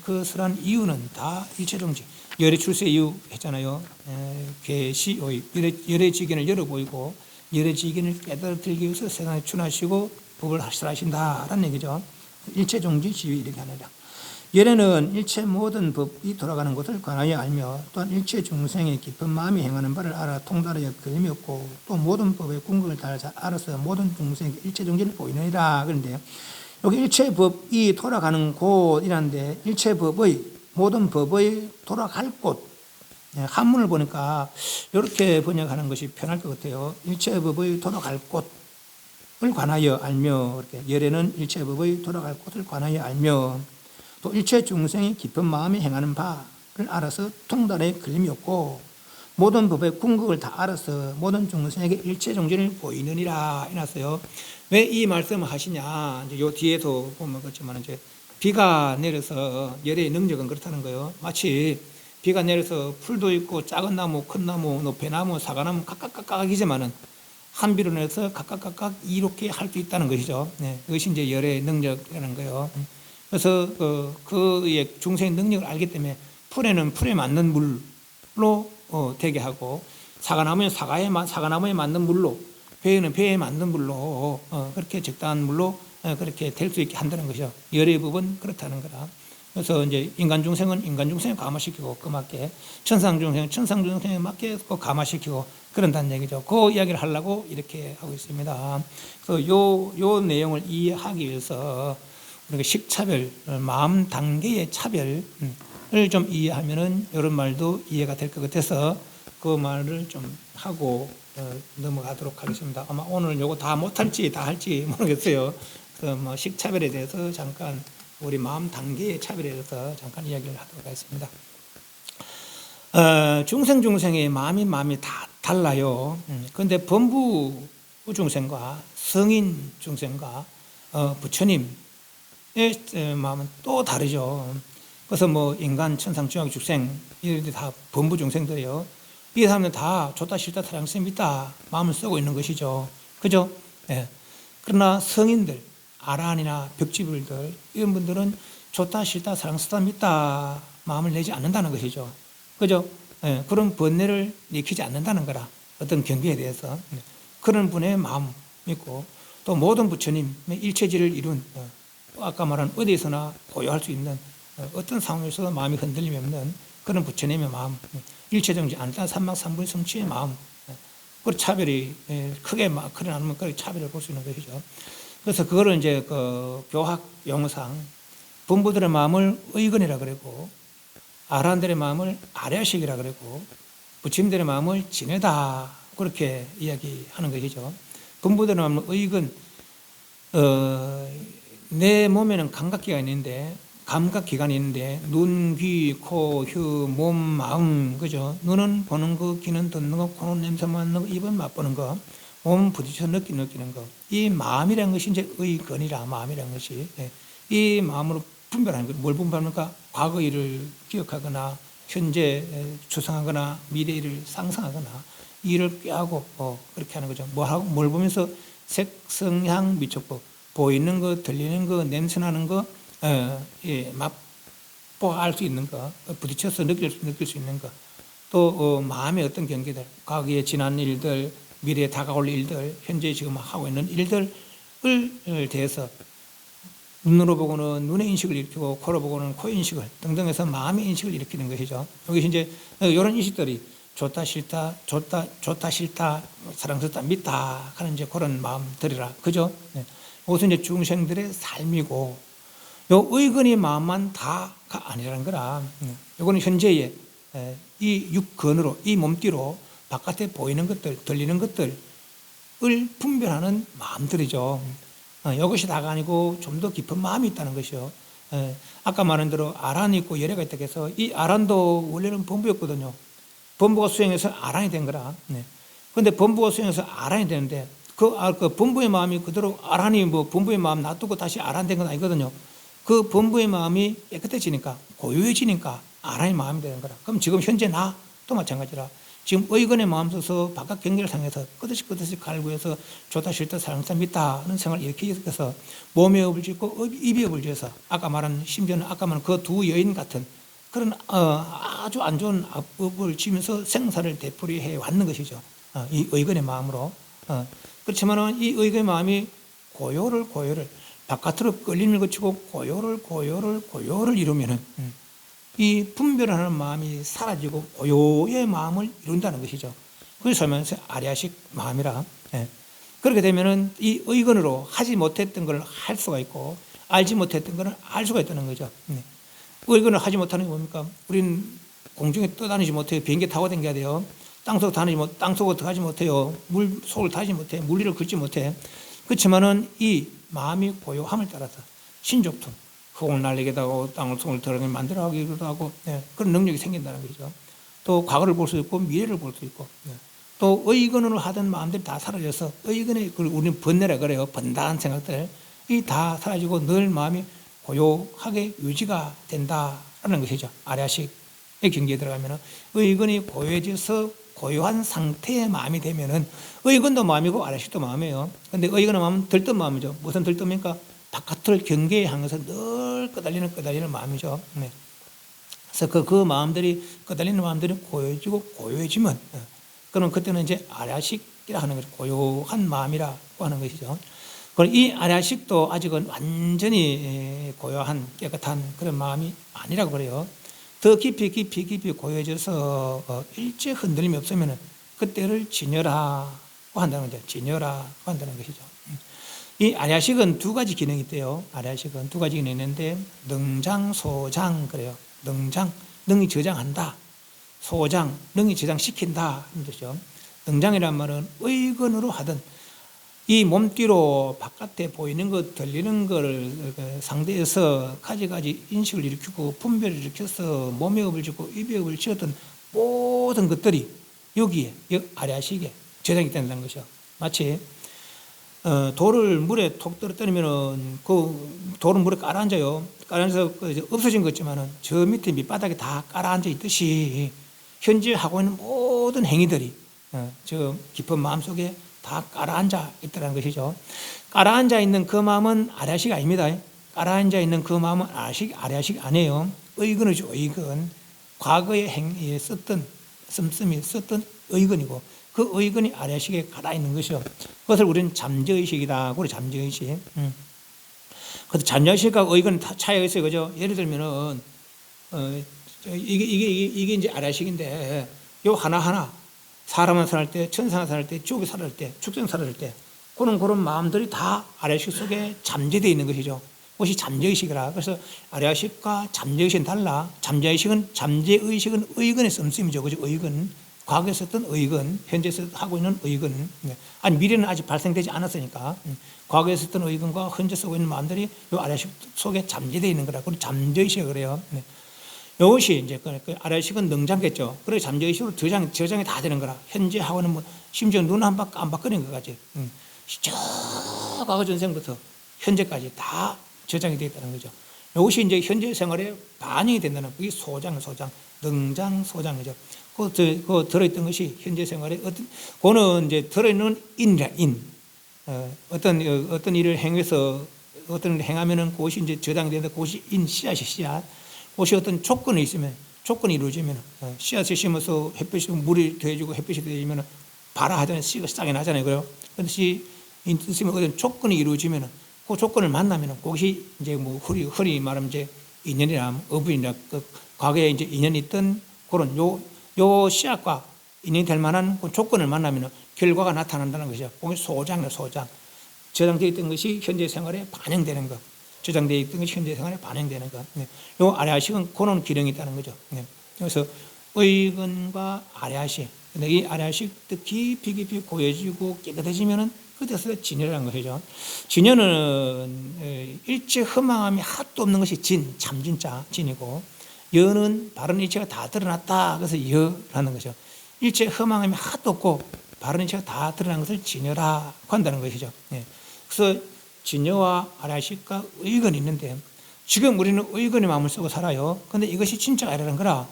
그 설한 이유는 다 일체종지. 열의 출세 이유 했잖아요. 계시의 열의 지견을 열어 보이고 열의 지견을 깨달들기 위해서 세상에 출하시고 법을 설하신다라는 얘기죠. 일체종지 지위 이렇게 하느라. 열에는 일체 모든 법이 돌아가는 것을 관하여 알며 또한 일체 중생의 깊은 마음이 행하는 바를 알아 통달하여 걸림이 없고 또 모든 법의 궁극을 다 잘 알아서 모든 중생에게 일체종지를 보이느니라. 그런데 여기 일체 법이 돌아가는 곳이란데 일체 법의 모든 법의 돌아갈 곳, 한문을 보니까 이렇게 번역하는 것이 편할 것 같아요. 일체 법의 돌아갈 곳을 관하여 알며, 이렇게 열에는 일체 법의 돌아갈 곳을 관하여 알며 또 일체 중생이 깊은 마음이 행하는 바를 알아서 통달에 걸림이 없고 모든 법의 궁극을 다 알아서 모든 중생에게 일체 종지를 보이느니라 해놨어요. 왜 이 말씀을 하시냐? 이제 요 뒤에도 보면 그렇지만 이제 비가 내려서 열의 능력은 그렇다는 거예요. 마치 비가 내려서 풀도 있고 작은 나무, 큰 나무, 노폐나무, 사과나무 각각이지만은 한 비로 내려서 각각 이렇게 할 수 있다는 것이죠. 네, 그것이 이제 열의 능력이라는 거예요. 그래서 그의 중생의 능력을 알기 때문에 풀에는 풀에 맞는 물로 되게 하고 사과나무에 사과나무에 맞는 물로 배에는 배에 맞는 물로 그렇게 적당한 물로 그렇게 될 수 있게 한다는 것이죠. 열의 법은 그렇다는 거라. 그래서 이제 인간 중생은 인간 중생에 감화시키고 그 맞게 천상 중생은 천상 중생에 맞게 감화시키고 그런다는 얘기죠. 그 이야기를 하려고 이렇게 하고 있습니다. 그래서 요 내용을 이해하기 위해서 우리가 식차별, 마음 단계의 차별을 좀 이해하면은 이런 말도 이해가 될 것 같아서 그 말을 좀 하고 넘어가도록 하겠습니다. 아마 오늘 요거 다 못할지 다 할지 모르겠어요. 그래서 뭐 식차별에 대해서 잠깐 우리 마음 단계의 차별에 대해서 잠깐 이야기를 하도록 하겠습니다. 중생의 마음이 다 달라요. 그런데 범부 중생과 성인 중생과 부처님의 마음은 또 다르죠. 그래서 뭐 인간, 천상, 중생, 죽생 이들이 다 범부 중생들이에요. 이 사람들은 다 좋다 싫다 사랑스럽다 믿다 마음을 쓰고 있는 것이죠. 그죠? 예. 그러나 성인들, 아란이나 벽지불들 이런 분들은 좋다 싫다 사랑스럽다 믿다 마음을 내지 않는다는 것이죠. 그죠? 예. 그런 번뇌를 일으키지 않는다는 거라. 어떤 경계에 대해서 그런 분의 마음 믿고 또 모든 부처님의 일체지를 이룬 아까 말한 어디에서나 고요할 수 있는 어떤 상황에서도 마음이 흔들림이 없는 그런 부처님의 마음, 일체정지 안단 삼막삼분의 성취의 마음, 그 차별이 크게 그래 나누면 그 차별을 볼 수 있는 것이죠. 그래서 그거를 이제 그 교학 용어상 범부들의 마음을 의건이라 그러고 아란들의 마음을 아려식이라 그러고 부처님들의 마음을 진해다 그렇게 이야기하는 것이죠. 범부들의 마음은 의건, 내 몸에는 감각기관이 있는데 눈, 귀, 코, 혀, 몸, 마음, 그죠? 눈은 보는 거, 귀는 듣는 거, 코는 냄새 맡는 거, 입은 맛보는 거, 몸은 부딪혀 느끼는 거. 이 마음이라는 것이 이제 의건이라 마음이라는 것이 이 마음으로 분별하는 거. 뭘 분별합니까? 과거 일을 기억하거나 현재 추상하거나 미래 일을 상상하거나 이를 꾀하고 그렇게 하는 거죠. 뭘 보면서 색, 성향, 미촉법 보이는 거, 들리는 거, 냄새나는 거, 맛보 알 수 있는 거, 부딪혀서 느낄 수 있는 거, 또 마음의 어떤 경계들, 과거에 지난 일들, 미래에 다가올 일들, 현재 지금 하고 있는 일들을 대해서 눈으로 보고는 눈의 인식을 일으키고 코로 보고는 코의 인식을 등등 해서 마음의 인식을 일으키는 것이죠. 여기 이제 이런 인식들이 좋다 싫다 사랑스럽다 믿다 하는 이제 그런 마음들이라 그죠? 이것은 이제 중생들의 삶이고 요 의건의 마음만 다가 아니라는 거라. 이거는 현재의 이 육건으로 이 몸띠로 바깥에 보이는 것들 들리는 것들을 분별하는 마음들이죠. 이것이 다가 아니고 좀 더 깊은 마음이 있다는 것이요. 아까 말한 대로 아란이 있고 열애가 있다고 해서 이 아란도 원래는 범부였거든요. 범부가 수행해서 아란이 된 거라. 그런데 범부가 수행해서 아란이 되는데 그 범부의 마음이 그대로 아란이 뭐 범부의 마음 놔두고 다시 아란 된 건 아니거든요. 그 범부의 마음이 깨끗해지니까 고요해지니까 아란의 마음이 되는 거라. 그럼 지금 현재 나도 마찬가지라. 지금 의건의 마음 써서 바깥 경계를 상해서 끄듯이 갈구해서 좋다 싫다 사랑사 믿다는 생각을 이렇게 해서 몸의 업을 짓고 입의 업을 지어서 아까 말한 심지어는 아까 말한 그 두 여인 같은 그런 아주 안 좋은 업을 지면서 생사를 되풀이해 왔는 것이죠. 이 의건의 마음으로. 그렇지만은 이 의건의 마음이 고요를 바깥으로 끌림을 거치고 고요를 이루면은 이 분별하는 마음이 사라지고 고요의 마음을 이룬다는 것이죠. 그래서 설명해서 아리아식 마음이라. 그렇게 되면은 이 의건으로 하지 못했던 걸 할 수가 있고 알지 못했던 걸 알 수가 있다는 거죠. 의건을 하지 못하는 게 뭡니까? 우리는 공중에 떠다니지 못해요. 비행기 타고 다녀야 돼요. 땅속으로 들어가지 못해요. 물 속을 타지 못해. 물 위를 걷지 못해. 그렇지만은 이 마음이 고요함을 따라서 신족tum, 흙을 날리기도 하고 땅을 속을 들어가게 만들어가기도 하고 그런 능력이 생긴다는 것이죠. 또 과거를 볼 수 있고 미래를 볼 수 있고 또 의건으로 하던 마음들이 다 사라져서 의건의 우리는 번뇌라 그래요. 번다한 생각들 이 다 사라지고 늘 마음이 고요하게 유지가 된다라는 것이죠. 아리아식의 경계에 들어가면은 의건이 고요해져서 고요한 상태의 마음이 되면은 의건도 마음이고 아리아식도 마음이에요. 근데 의건의 마음은 들뜬 마음이죠. 무슨 들뜹니까? 바깥을 경계에 향해서 늘 끄달리는 마음이죠. 그래서 그 마음들이 끄달리는 마음들이 고요해지면 그럼 그때는 이제 아리아식이라 하는 거죠. 고요한 마음이라고 하는 것이죠. 그럼 이 아리아식도 아직은 완전히 고요한 깨끗한 그런 마음이 아니라고 그래요. 더 깊이 고요해져서 일체 흔들림이 없으면 그때를 진여라고 한다는 거죠. 진여라고 한다는 것이죠. 이 아리아식은 두 가지 기능이 있대요. 아리아식은 두 가지 기능이 있는데 능장, 소장 그래요. 능장, 능이 저장한다. 소장, 능이 저장시킨다 하는 것이죠. 능장이란 말은 의건으로 하든 이 몸띠로 바깥에 보이는 것, 들리는 것을 상대해서 가지가지 인식을 일으키고 분별을 일으켜서 몸의 업을 짓고 입의 업을 지었던 모든 것들이 여기에 아리아식에 저장이 된다는 것이죠. 마치 돌을 물에 톡 떨어뜨리면은 그 돌은 물에 깔아앉아요. 깔아앉아서 없어진 것 같지만은 저 밑에 밑바닥에 다 깔아앉아 있듯이 현재 하고 있는 모든 행위들이 저 깊은 마음 속에 다 깔아앉아 있다는 것이죠. 깔아앉아 있는 그 마음은 아리아식이 아닙니다. 깔아앉아 있는 그 마음은 아리아식이 아니에요. 의건이죠. 의건. 과거의 행위에 썼던 씀씀이 썼던 의건이고 그 의건이 아리아식에 가다 있는 것이죠. 그것을 우리는 잠재의식이다. 그래 잠재의식. 그래서 잠재의식과 의건 차이가 있어요. 그죠? 예를 들면은 이게 이제 아리아식인데 요 하나하나 사람을 살할 때, 천상을 살할 때, 지옥에 살할 때, 축생 살할 때 그런 마음들이 다 아리아식 속에 잠재되어 있는 것이죠. 그것이 잠재의식이라. 그래서 아리아식과 잠재의식은 달라. 잠재의식은 의건의 씀씀이죠. 그죠? 의건. 과거에 썼던 의건, 현재 하고 있는 의건. 아니 미래는 아직 발생되지 않았으니까 과거에 썼던 의건과 현재 쓰고 있는 마음들이 이 아리아식 속에 잠재되어 있는 거라. 그리고 잠재의식이 그래요. 이것이 이제 그 아리아식은 능장겠죠. 그래 잠재의식으로 저장이 다 되는 거라. 현재 하고는 뭐 심지어 눈 한 번 깜빡거리는 것까지 저 과거 전생부터 현재까지 다 저장이 되어 있다는 거죠. 이것이 이제 현재 생활에 반영이 된다는 그게 소장, 능장, 소장이죠. 그 들어있던 것이 현재 생활에 그거는 이제 들어있는 인이라 인. 어떤 일을 행해서 어떤 일을 행하면은 그것이 이제 저장되는데 그것이 씨앗. 그것이 어떤 조건이 있으면 조건이 이루어지면 씨앗을 심어서 햇빛이 물이 더해지고 햇빛이 더해지면 발화하잖아요. 씨가 싹이 나잖아요. 그래요. 그것이 있으면 어떤 조건이 이루어지면 그 조건을 만나면 그것이 이제 뭐 흔히 말하면 이제 인연이나 어부이나 그 과거에 이제 인연이 있던 그런 요 씨앗과 인연이 될 만한 그 조건을 만나면 결과가 나타난다는 것이죠. 그게 소장. 저장되어 있던 것이 현재 생활에 반영되는 것. 저장되어 있던 것이 현재 생활에 반영되는 것. 요 아리아식은 그런 기능이 있다는 거죠. 그래서 의건과 아리아식. 근데 이 아리아식도 깊이 고여지고 깨끗해지면은 그때서 진여라는 것이죠. 진여는 일체 허망함이 하나도 없는 것이 참진자, 진이고 여는 바른 이치가 다 드러났다. 그래서 여라는 것이죠. 일체 허망함이 하나도 없고 바른 이치가 다 드러난 것을 진여라고 한다는 것이죠. 그래서 진여와 아리아식과 의건이 있는데 지금 우리는 의건의 마음을 쓰고 살아요. 그런데 이것이 진짜가 아니라는 거라.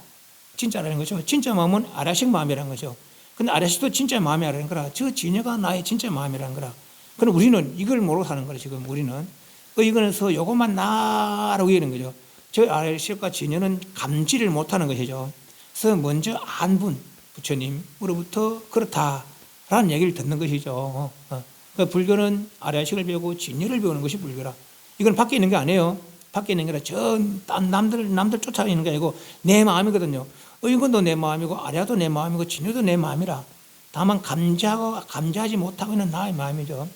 진짜라는 거죠. 진짜 마음은 아라식 마음이라는 거죠. 근데 아라식도 진짜 마음이라는 거라. 저 진여가 나의 진짜 마음이라는 거라. 그럼 우리는 이걸 모르고 사는 거라. 지금 우리는 이거는서 요것만 나라고 얘기하는 거죠. 저 아라식과 진여는 감지를 못하는 것이죠. 그래서 먼저 안분 부처님으로부터 그렇다라는 얘기를 듣는 것이죠. 그러니까 불교는 아라식을 배우고 진여를 배우는 것이 불교라. 이건 밖에 있는 게 아니에요. 밖에 있는 게 아니라 저 남들 쫓아가는 게 아니고 내 마음이거든요. 이건도 내 마음이고 아랴도 내 마음이고 진여도 내 마음이라. 다만 감지하지 못하고 있는 나의 마음이죠.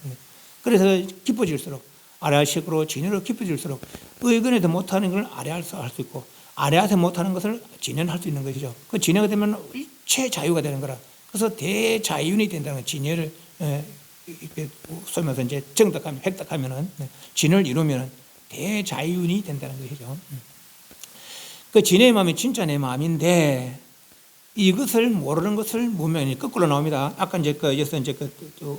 그래서 깊어질수록 아랴식으로 진여로 깊어질수록 의견에도 못하는 걸 아랴에서 할 수 있고 아랴에서 못하는 것을 진여할 수 있는 것이죠. 그 진여가 되면 일체 자유가 되는 거라. 그래서 대자윤이 된다는 거예요. 진여를 이렇게 쏘면서 이제 정득하면 획득하면은 진을 이루면은 대자윤이 된다는 것이죠. 그 진의 마음이 진짜 내 마음인데 이것을 모르는 것을 무명이 거꾸로 나옵니다. 아까 이제 여기서 이제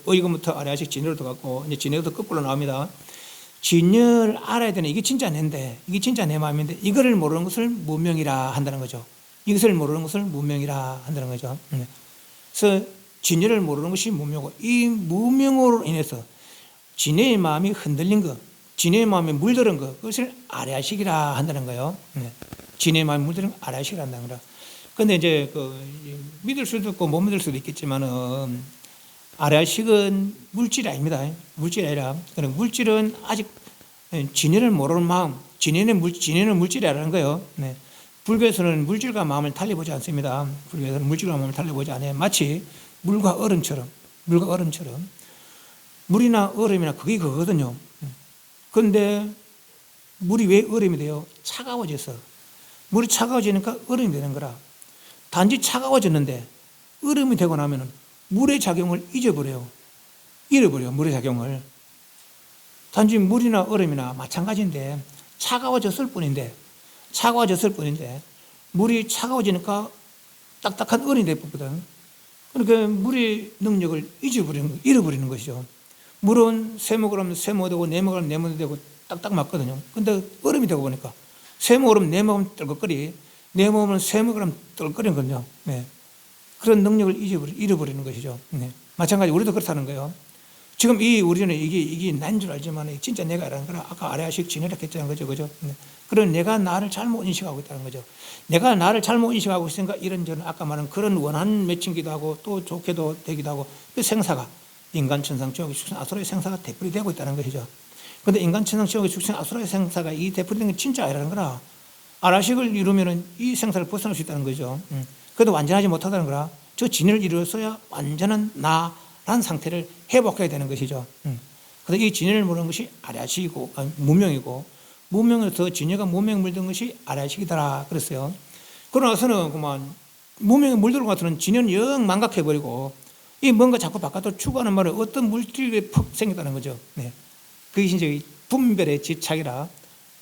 의금부터 아래아식 진여로 들어갔고 이제 진여도 거꾸로 나옵니다. 진여를 알아야 되는 이게 진짜 내인데 이게 진짜 내 마음인데 이거를 모르는 것을 무명이라 한다는 거죠. 이것을 모르는 것을 무명이라 한다는 거죠. 그래서 진여를 모르는 것이 무명이고 이 무명으로 인해서 진여의 마음이 흔들린 것, 진여의 마음이 물들은 것, 그것을 아래아식이라 한다는 거예요. 진여의 마음이 물들은 것, 아래아식이라 한다는 거라. 근데 이제 믿을 수도 있고 못 믿을 수도 있겠지만은 아래아식은 물질이 아닙니다. 물질이 아니라 그런 물질은 아직 진여를 모르는 마음, 진여는 물질이라는 거예요. 네. 불교에서는 물질과 마음을 달리보지 않습니다. 불교에서는 물질과 마음을 달리보지 않아요. 마치 물과 얼음처럼 물이나 얼음이나 그게 그거거든요. 그런데 물이 왜 얼음이 돼요? 차가워져서. 물이 차가워지니까 얼음이 되는 거라. 단지 차가워졌는데 얼음이 되고 나면은 물의 작용을 잊어버려요. 잃어버려요. 물의 작용을. 단지 물이나 얼음이나 마찬가지인데 차가워졌을 뿐인데 물이 차가워지니까 딱딱한 얼음이 되거든. 그러니까 물의 능력을 잃어버리는 것이죠. 물은 쇠목을 하면 쇠목이 되고 네목을 하면 네목이 되고 딱딱 맞거든요. 근데 얼음이 되고 보니까 쇠목을 하면 네목을 떨거거리, 네목을 하면 쇠목을 하면 떨거리거든요. 네. 그런 능력을 잃어버리는 것이죠. 네. 마찬가지 우리도 그렇다는 거예요. 지금 우리는 이게 난 줄 알지만 진짜 내가라는 거라 아까 아래아식 진여라 했잖아요. 그죠? 네. 그런 내가 나를 잘못 인식하고 있다는 거죠. 내가 나를 잘못 인식하고 있으니까 이런저런 아까 말한 그런 원한 맺힌기도 하고 또 좋게도 되기도 하고 그 생사가 인간, 천상, 지옥의 축생, 아수라의 생사가 되풀이 되고 있다는 것이죠. 그런데 인간, 천상, 지옥의 축생, 아수라의 생사가 이 되풀이 된 게 진짜 아니라는 거라. 아라식을 이루면은 이 생사를 벗어날 수 있다는 거죠. 그래도 완전하지 못하다는 거라. 저 진을 이루어서야 완전한 나란 상태를 회복해야 되는 것이죠. 그래서 이 진을 모르는 것이 아라식이고 무명이고 무명에서 진여가 무명에 물든 것이 아라식이더라 그랬어요. 그러고 나서는 그만 무명에 물들고 나서는 진여는 영 망각해버리고 이 뭔가 자꾸 바깥으로 추구하는 말은 어떤 물질이 퍽 생겼다는 거죠. 네. 그게 이제 분별의 집착이라.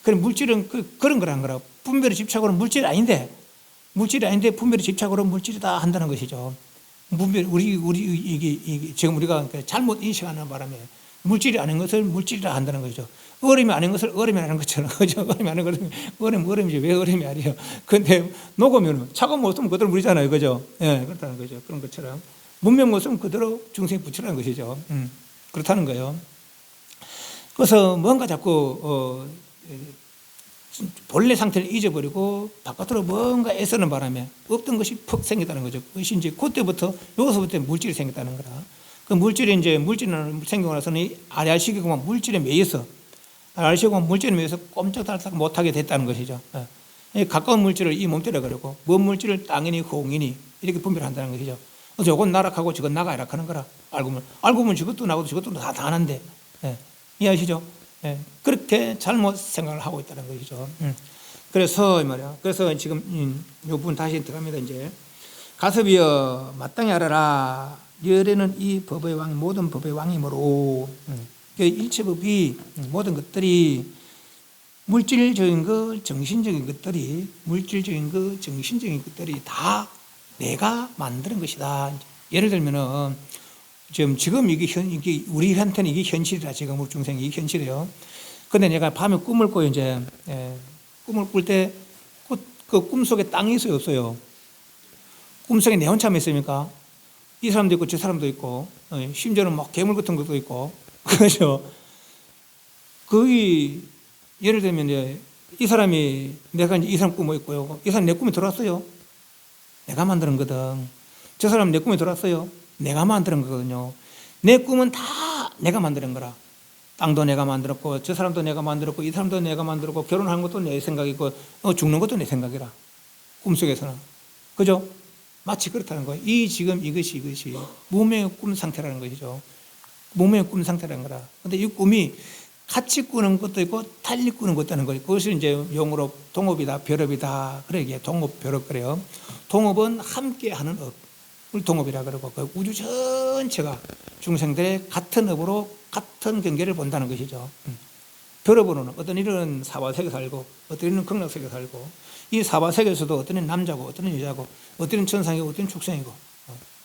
그런 물질은 그런 거라는 거라. 분별의 집착으로는 물질이 아닌데 분별의 집착으로 물질이다 한다는 것이죠. 분별 이게 지금 우리가 잘못 인식하는 바람에 물질이 아닌 것을 물질이라 한다는 거죠. 얼음이 아닌 것을 얼음이라는 것처럼 그죠? 얼음이 아닌 것을 얼음이지 왜 얼음이 아니에요? 근데 녹으면 차가운 못 쓰면 그대로 물이잖아요, 그죠? 예, 그렇다는 거죠. 그런 것처럼 문명 못 쓰면 그대로 중생이 부처라는 것이죠. 그렇다는 거예요. 그래서 뭔가 자꾸 본래 상태를 잊어버리고 바깥으로 뭔가 애쓰는 바람에 없던 것이 퍽 생겼다는 거죠. 그것이 이제 그때부터 여기서부터 물질이 생겼다는 거라. 그 물질이 생기고 나서는 이 아래아식이고만 물질에 매여서 꼼짝달싹 못하게 됐다는 것이죠. 가까운 물질을 이 몸뚱이라 그러고 먼 물질을 땅이니 공이니 이렇게 분별한다는 것이죠. 그래서 요건 나락하고 저건 나가라 하는 거라. 알고 보면 저것도 나고도 저것도 다 하는데 이해하시죠? 그렇게 잘못 생각을 하고 있다는 것이죠. 그래서 이 말이야. 그래서 지금 이 부분 다시 들어갑니다. 이제 가섭이여 마땅히 알아라. 열에는 이 법의 왕 모든 법의 왕이므로 일체법이 모든 것들이 물질적인 것, 정신적인 것들이 다 내가 만드는 것이다. 예를 들면은 지금 이게 우리한테는 이게 현실이라 지금 우리 중생이 이게 현실이에요. 근데 내가 밤에 꿈을 꿔요. 이제 꿈을 꿀 때 그 꿈속에 땅이 있어요, 없어요? 꿈속에 내혼참 있습니까? 이 사람도 있고 저 사람도 있고 심지어는 막 괴물 같은 것도 있고 그렇죠. 거의 예를 들면 이제 이 사람이 내가 이제 이 사람 꿈을 있고요. 이 사람 내 꿈에 들어왔어요. 내가 만드는 거든. 저 사람 내 꿈에 들어왔어요. 내가 만드는 거거든요. 내 꿈은 다 내가 만드는 거라. 땅도 내가 만들었고 저 사람도 내가 만들었고 이 사람도 내가 만들었고 결혼하는 것도 내 생각이고 죽는 것도 내 생각이라. 꿈속에서는. 그죠? 마치 그렇다는 거예요. 지금 이것이 몸의 꿈 상태라는 것이죠. 몸의 꿈 상태라는 거라. 근데 이 꿈이 같이 꾸는 것도 있고 달리 꾸는 것도 있는 거예요. 그것을 이제 용어로 동업이다, 별업이다. 그래 이게 동업, 별업 그래요. 동업은 함께 하는 업을 동업이라 그러고 그 우주 전체가 중생들의 같은 업으로 같은 경계를 본다는 것이죠. 별업으로는 어떤 이는 사바세계 살고 어떤 이는 극락세계 살고 이 사바세계에서도 어떤 이는 남자고 어떤 이는 여자고 어떤 이는 천상이고 어떤 이는 축생이고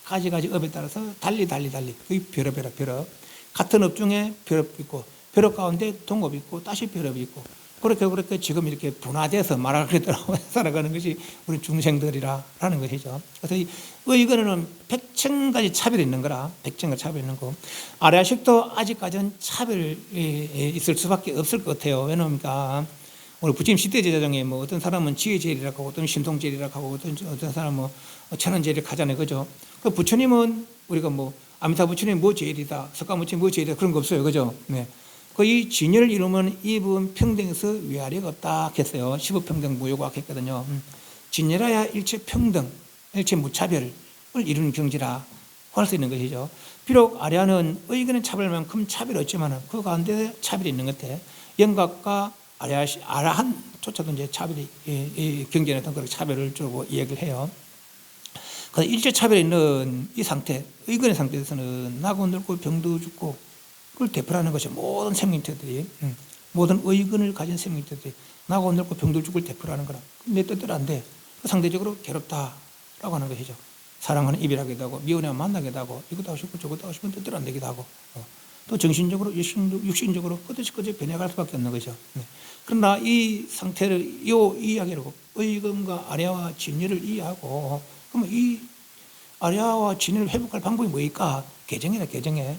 가지 업에 따라서 달리 그게 별업이라 별업. 같은 업 중에 별업이 있고 별업 가운데 동업이 있고 다시 별업이 있고 그렇게 지금 이렇게 분화돼서 말할 그대로 살아가는 것이 우리 중생들이라는 것이죠. 그래서 이 의견은 100층까지 차별이 있는 거라. 100층까지 차별이 있는 거. 아래아식도 아직까지는 차별이 있을 수밖에 없을 것 같아요. 왜냐하면 우리 부처님 10대 제자 중에 뭐 어떤 사람은 지혜제리라고 하고 어떤 신통제리라고 하고 어떤 사람은 뭐 천원제리를 하잖아요. 그죠? 그 부처님은 우리가 뭐 아미타 부처님 뭐 제일이다, 석가 부처님 뭐 제일이다 그런 거 없어요. 그죠? 네. 이 진열을 이루면 이분 평등에서 위아래가 없다 했어요. 15평등 무효과학 했거든요. 진열해야 일체 평등, 일체 무차별을 이루는 경지라 할 수 있는 것이죠. 비록 아래아는 의견은 차별만큼 차별이 없지만 그 가운데 차별이 있는 것 같아. 영각과 아라한조차도 이제 차별이 경계는 어떤 그런 차별을 주고 이야기를 해요. 그래서 일체 차별이 있는 이 상태, 의견의 상태에서는 나고 늙고 병도 죽고 그걸 대표하는 것이 모든 생명체들이 모든 의견을 가진 생명체들이 나고 늙고 병들 죽을 대표하는 거라. 내 뜻대로 안 돼. 상대적으로 괴롭다라고 하는 것이죠. 사랑하는 이별하기도 하고 미워하면 만나기도 하고 이것도 하고 싶고 저것도 하고 싶은 뜻대로 안 되기도 하고 또 정신적으로 육신적으로 끝없이 변해갈 수밖에 없는 것이죠. 그러나 이 상태를 이 이야기로 의금과 아래와 진리를 이해하고 그러면 이 아래와 진리를 회복할 방법이 뭐일까? 개정이다 개정해.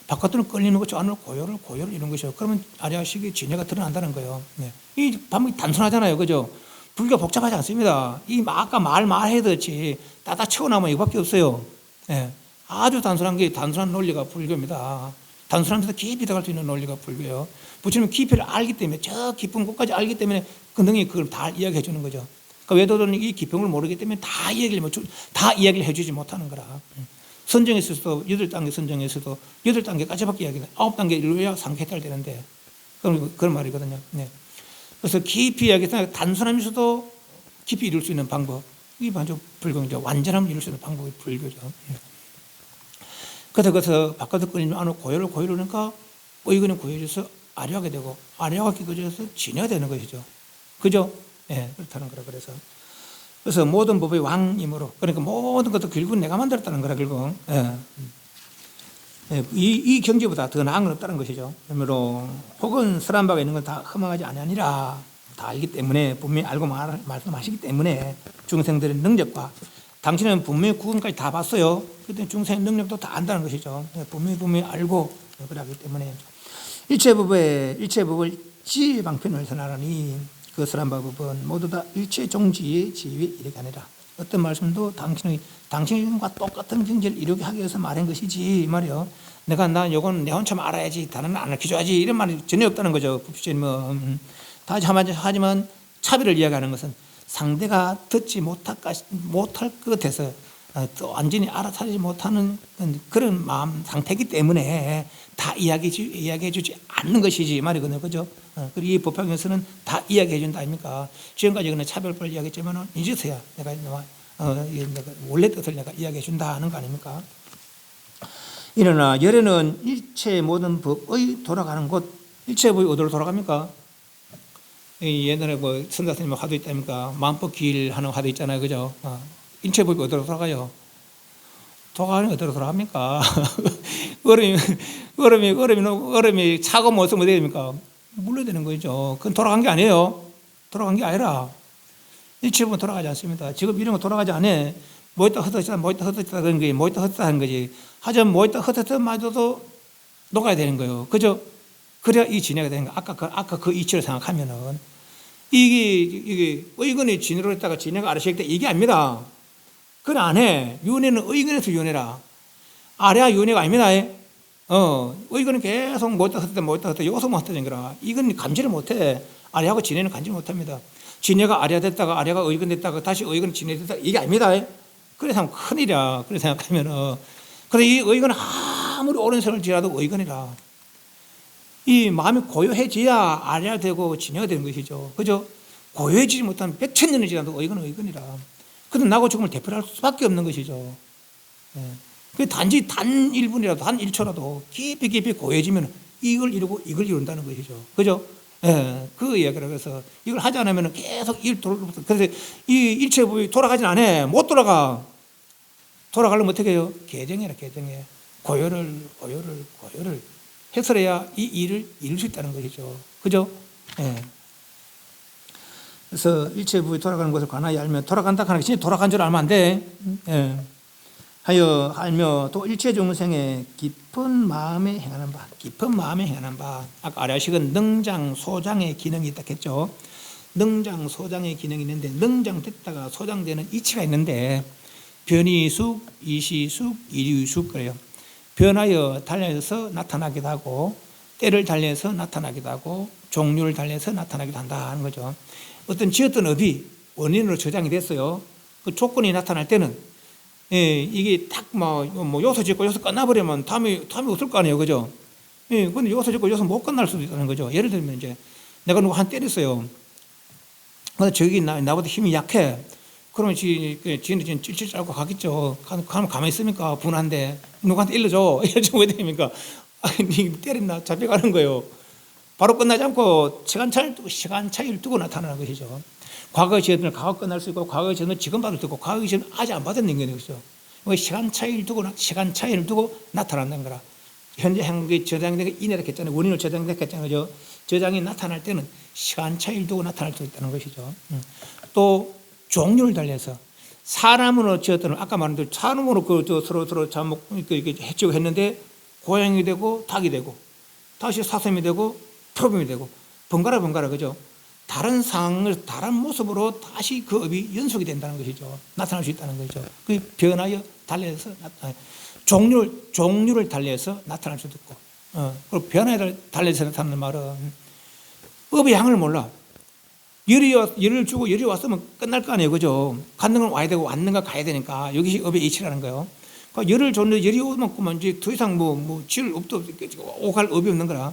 바깥으로 끌리는 것, 저 안으로 고요를 이런 것이요. 그러면 아리아식의 진해가 드러난다는 거예요. 네. 이 방법이 단순하잖아요. 그죠? 불교 복잡하지 않습니다. 아까 말해듯이 따다 채워나면 이거밖에 없어요. 네. 아주 단순한 논리가 불교입니다. 단순하면서 깊이 들어갈 수 있는 논리가 불교예요. 부처님은 깊이를 알기 때문에, 저 깊은 곳까지 알기 때문에 그 능히 그걸 다 이야기해 주는 거죠. 그러니까 외도들은 이 깊음을 모르기 때문에 다 이야기를 해주지 못하는 거라. 선정에서도 8단계 선정에서도 8단계까지밖에 이야기해. 9단계 이루어야 상쾌탈되는데 그런 말이거든요. 네. 그래서 깊이 이야기해서 단순하면서도 깊이 이룰 수 있는 방법. 이게 바로 불교죠. 완전함을 이룰 수 있는 방법이 불교죠. 그래서 바깥으로 끌리면 안으로 고요를 그러니까 의견은 고요해져서 아려하게 되고 아려하게 끼어져서 진해가 되는 것이죠. 그죠? 예, 그렇다는 거라. 그래서 모든 법의 왕이므로 그러니까 모든 것도 결국은 내가 만들었다는 거라 결국. 예. 이 경지보다 더 나은 건 없다는 것이죠. 그러므로 혹은 설한 바가 있는 건 다 허망하지 아니하니라 다 알기 때문에 분명히 알고 말씀하시기 때문에 중생들의 능력과 당신은 분명히 구원까지 다 봤어요. 그때 중생의 능력도 다 안다는 것이죠. 분명히 알고 그러기 때문에 일체법을 지방편을 선하라니 그 설한 법은 모두 다 일체 종지의 지위에 이르게 하니라. 어떤 말씀도 당신과 똑같은 경지를 이루게 하기 위해서 말한 것이지 말이요. 나 요건 내 혼자 알아야지 다른 안 알려줘야지 이런 말이 전혀 없다는 거죠. 부처님은 하지만 차별을 이야기하는 것은 상대가 듣지 못할 것 같아서 또 완전히 알아차리지 못하는 그런 마음 상태이기 때문에 다 이야기해 주지 않는 것이지 말이거든요. 그죠? 그리고 이 법화경에서는 다 이야기해 준다 아닙니까? 지금까지 그는 차별법을 이야기했지만 이제서야 내가 원래 뜻을 내가 이야기해 준다 하는 거 아닙니까? 이러나 열애는 일체 모든 법의 돌아가는 곳, 일체 법이 어디로 돌아갑니까? 옛날에 뭐 선사스님 화두 있다니까 마음법 길 하는 화두 있잖아요. 그죠? 일체 법이 어디로 돌아가요? 돌아가는 어디로 돌아갑니까? 얼음이 차고 못 쓰면 어떻게 됩니까? 물러야 되는 거죠. 그건 돌아간 게 아니에요. 돌아간 게 아니라 일체법은 돌아가지 않습니다. 지금 이런 거 돌아가지 않아. 모였다 흩어졌다 모였다 흩어졌다 그런 게 모였다 흩어졌다 하는 거지. 하지만 모였다 흩어졌다마저도 녹아야 되는 거예요. 그죠? 그래야 이 진해가 되는 거. 아까 그 이치를 생각하면은 이게 의근이 진해로 했다가 진해가 아래식 때 이게 아닙니다. 그래 안 해. 윤회는 의근에서 윤회라. 아래야 윤회가 아닙니다. 의근은 계속 모였다 흩어졌다 요소만 흩어진 거라. 이건 감지를 못해. 아래하고 진해는 감지를 못합니다. 진해가 아래가 됐다가 아래가 의근 됐다가 다시 의근이 진해 됐다가 이게 아닙니다. 그래서 하면 큰일이야. 그래 생각하면은. 그래 이 의근은 아무리 오랜 세월을 지나도 의근이라. 이 마음이 고요해져야 아래가 되고 진해가 되는 것이죠. 그죠? 고요해지지 못하면 100,000년을 지나도 의근은 의근이라. 근데 나고 죽음을 대표할 수밖에 없는 것이죠. 그 단지 단 1분이라도 단 1초라도 깊이 고요해지면 이걸 이루고 이걸 이룬다는 것이죠. 그죠? 그 이야기를 해서 이걸 하지 않으면 계속 그래서 이 일체 부위 돌아가진 않아. 못 돌아가. 돌아가려면 어떻게 해요? 개정해라, 개정해. 고요를 해설해야 이 일을 이룰 수 있다는 것이죠. 그죠? 그래서 일체 부위 돌아가는 것을 관하여 알며 돌아간다 하는 게 진짜 돌아간 줄 알면 안 돼. 하여 알며 또 일체 중생의 깊은 마음에 행하는 바, 깊은 마음에 행하는 바. 아까 아래식은 능장, 소장의 기능이 있다 했죠. 능장, 소장의 기능이 있는데 능장됐다가 소장되는 이치가 있는데 변이숙, 이시숙, 이류숙 그래요. 변하여 달려서 나타나기도 하고 때를 달려서 나타나기도 하고 종류를 달려서 나타나기도 한다 하는 거죠. 어떤 지었던 업이 원인으로 저장이 됐어요. 그 조건이 나타날 때는 이게 딱 뭐 요소 짓고 요소 끝나버리면 다음이 없을 거 아니에요, 그죠? 근데 요소 짓고 요소 못 끝날 수도 있다는 거죠. 예를 들면 이제 내가 누구 한 때렸어요. 근데 저기 나보다 힘이 약해. 그러면 지는 찔찔 짜고 가겠죠. 가면 가만히 있습니까? 분한데 누구한테 일러줘. 이러죠. 왜 됩니까? 아니 때렸나 잡혀가는 거예요. 바로 끝나지 않고 시간 차이를 두고 나타나는 것이죠. 과거의 죄들은 과거 끝날 수 있고 과거의 죄는 지금 받을 수 있고 과거의 죄는 아직 안 받은 인간이 있죠. 시간 차이를 두고 나타난다는 거라. 현재 행복이 저장된 게 이내라 했잖아요. 원인을 저장된 했잖아요. 저장이 나타날 때는 시간 차이를 두고 나타날 수 있다는 것이죠. 또 종류를 달려서 사람으로 지었던 아까 말한 대로 사람으로 서로 잘못 해치고 했는데 고양이 되고 닭이 되고 다시 사슴이 되고 표범이 되고 번갈아 그죠? 다른 상황을 다른 모습으로 다시 그 업이 연속이 된다는 것이죠. 나타날 수 있다는 거죠. 그 변하여 달려서 종류를 달려서 나타날 수도 있고 그리고 변하여 달려서 나타나는 말은 업의 양을 몰라. 열을 주고 열이 왔으면 끝날 거 아니에요, 그죠? 갔는 건 와야 되고 왔는가 가야 되니까 이것이 업의 이치라는 거예요. 그러니까 열을 줬는데 열이 오만큼만 이제 더 이상 질 업도 오갈 업이 없는 거라.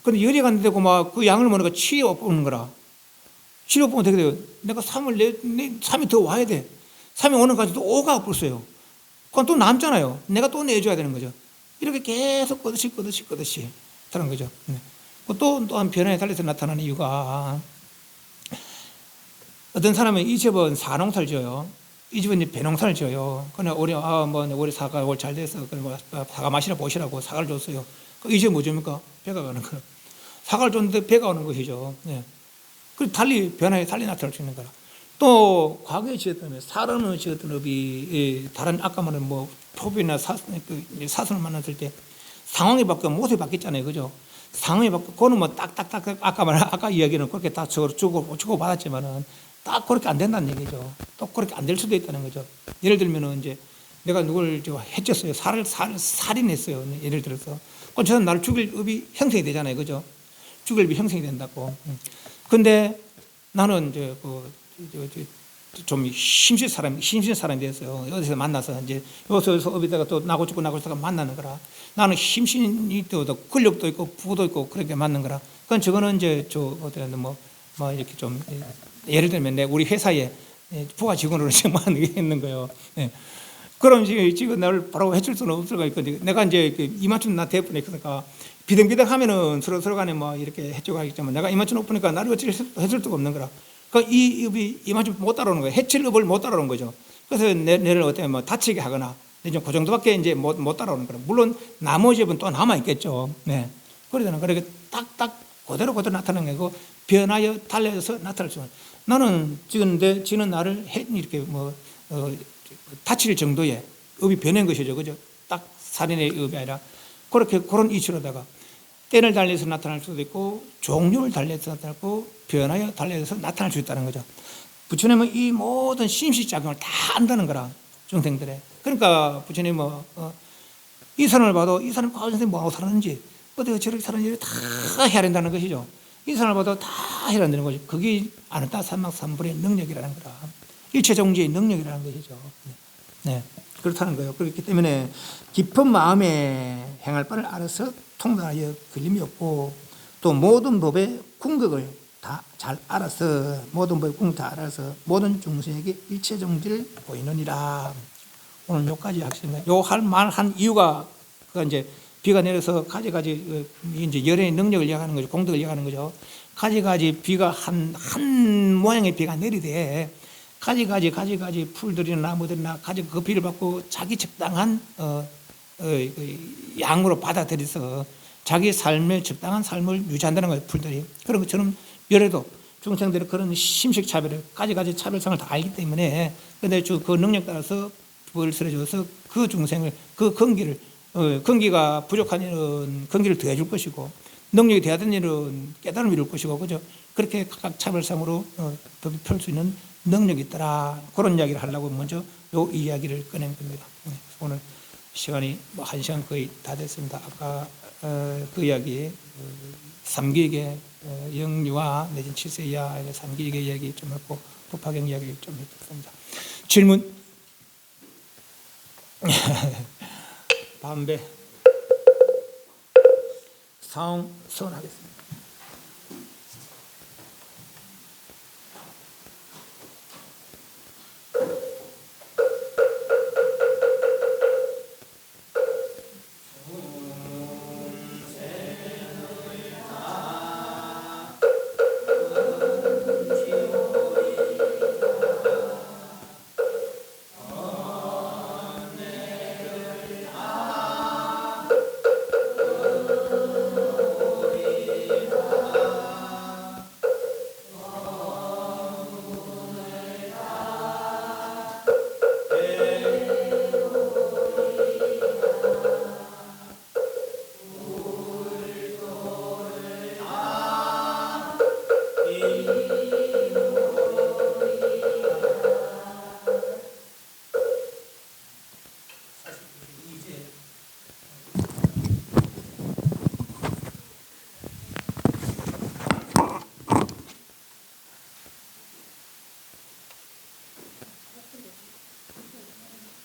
근데 열이 갔는데 그 양을 모르니까 치에 없는 거라. 치료 보면 어떻게 돼요? 내가 3이 더 와야 돼. 3이 오는 까지도 5가 없었어요. 그건 또 남잖아요. 내가 또 내줘야 되는 거죠. 이렇게 계속 끄듯이 하는 거죠. 또한 변화에 달려서 나타나는 이유가 어떤 사람은 이 집은 사농사를 지어요. 이 집은 이제 배농사를 지어요. 그러나 우리 사과 올 잘 돼서 사과 마시라 보시라고 사과를 줬어요. 이 집은 뭐줍니까? 배가 가는 거예요. 사과를 줬는데 배가 오는 것이죠. 그 변화에 달리 나타날 수 있는 거라. 또 과거에 지었던 사람을 지었던 업이 다른 아까 말한 표비나 사슴을 만났을 때 상황이 바뀌고 모습이 바뀌었잖아요, 그죠? 상황이 바뀌고 그거는 딱딱딱 아까 이야기는 그렇게 다 주고 받았지만은 딱 그렇게 안 된다는 얘기죠. 또 그렇게 안 될 수도 있다는 거죠. 예를 들면은 이제 내가 누굴 해쳤어요. 살인했어요. 예를 들어서. 그럼 저는 나를 죽일 업이 형성이 되잖아요, 그죠? 죽일 업이 형성이 된다고. 근데 나는 이제 좀 심신 사람이 됐어요. 어디서 만나서 이제 여기서 업에다가 또 나고 죽고 만나는 거라. 나는 심신이 있고 근력도 있고 부도 있고 그렇게 맞는 거라. 그건 저거는 이제 이렇게 좀 예를 들면 우리 회사에 부하 직원으로 지금 있는 거예요. 그럼 지금 나를 바로 해줄 수는 없을 거 있거든요. 내가 이제 이만큼 나 대표네 있으니까 비등비등 하면은 서로 간에 이렇게 해주고 하겠지만 내가 이만큼 높으니까 나를 어찌 해줄 수가 없는 거라. 그러니까 이 업이 이만큼 못 따라오는 거예요. 해칠 업을 못 따라오는 거죠. 그래서 내를 어떻게 다치게 하거나 그 정도밖에 이제 못 따라오는 거라. 물론 나머지 업은 또 남아 있겠죠. 그러잖아. 그렇게 딱딱 그대로 나타나는 거고 변하여 달려서 나타날 수 있는. 나는 지금 지는 나를 이렇게 다칠 정도의 업이 변한 것이죠. 그죠? 딱 살인의 업이 아니라 그런 이치로다가 때를 달리해서 나타날 수도 있고 종류를 달리해서 나타나고 변하여 달리해서 나타날 수 있다는 거죠. 부처님은 이 모든 심식작용을 다 안다는 거라 중생들의. 그러니까 부처님은 이 사람을 봐도 이 사람 과거 선생님 뭐하고 살았는지 어떻게 저렇게 살았는지 다 해야 된다는 것이죠. 이 사람을 봐도 다 해야 된다는 거죠. 그게 아는따 삼막삼불의 능력이라는 거라. 일체종지의 능력이라는 것이죠. 네, 그렇다는 거예요. 그렇기 때문에 깊은 마음에 행할 바를 알아서 통달하여 걸림이 없고 또 모든 법의 궁극을 다 잘 알아서 모든 법의 궁극을 다 알아서 모든 중생에게 일체종지를 보이느니라. 오늘 요까지 하시는 요 할 말한 이유가 그 이제 비가 내려서 가지가지 이제 열의 능력을 이야기하는 거죠. 공덕을 이야기하는 거죠. 가지가지 비가 한 모양의 비가 내리되 가지가지 풀들이나 나무들이나 가지 그 비를 받고 자기 적당한 양으로 받아들여서 자기 삶의 적당한 삶을 유지한다는 거예요. 풀들이. 그런 것처럼 열에도 중생들이 그런 심식 차별을 가지가지 차별성을 다 알기 때문에 근데 그 능력 따라서 불을 쓰러져서 그 중생을 그 근기가 부족한 일은 근기를 더해줄 것이고 능력이 돼야 되는 일은 깨달음을 이룰 것이고 그죠? 그렇게 각 차별상으로 법이 펼 수 있는 능력이 있더라. 그런 이야기를 하려고 먼저 요 이야기를 꺼낸 겁니다. 오늘 시간이 뭐 1시간 거의 다 됐습니다. 아까 그 이야기 삼기에게 영유아 내진 7세 이하의 삼기에게 이야기 좀 했고 법화경 이야기 좀 했습니다. 질문 담배 사응 선하겠습니다.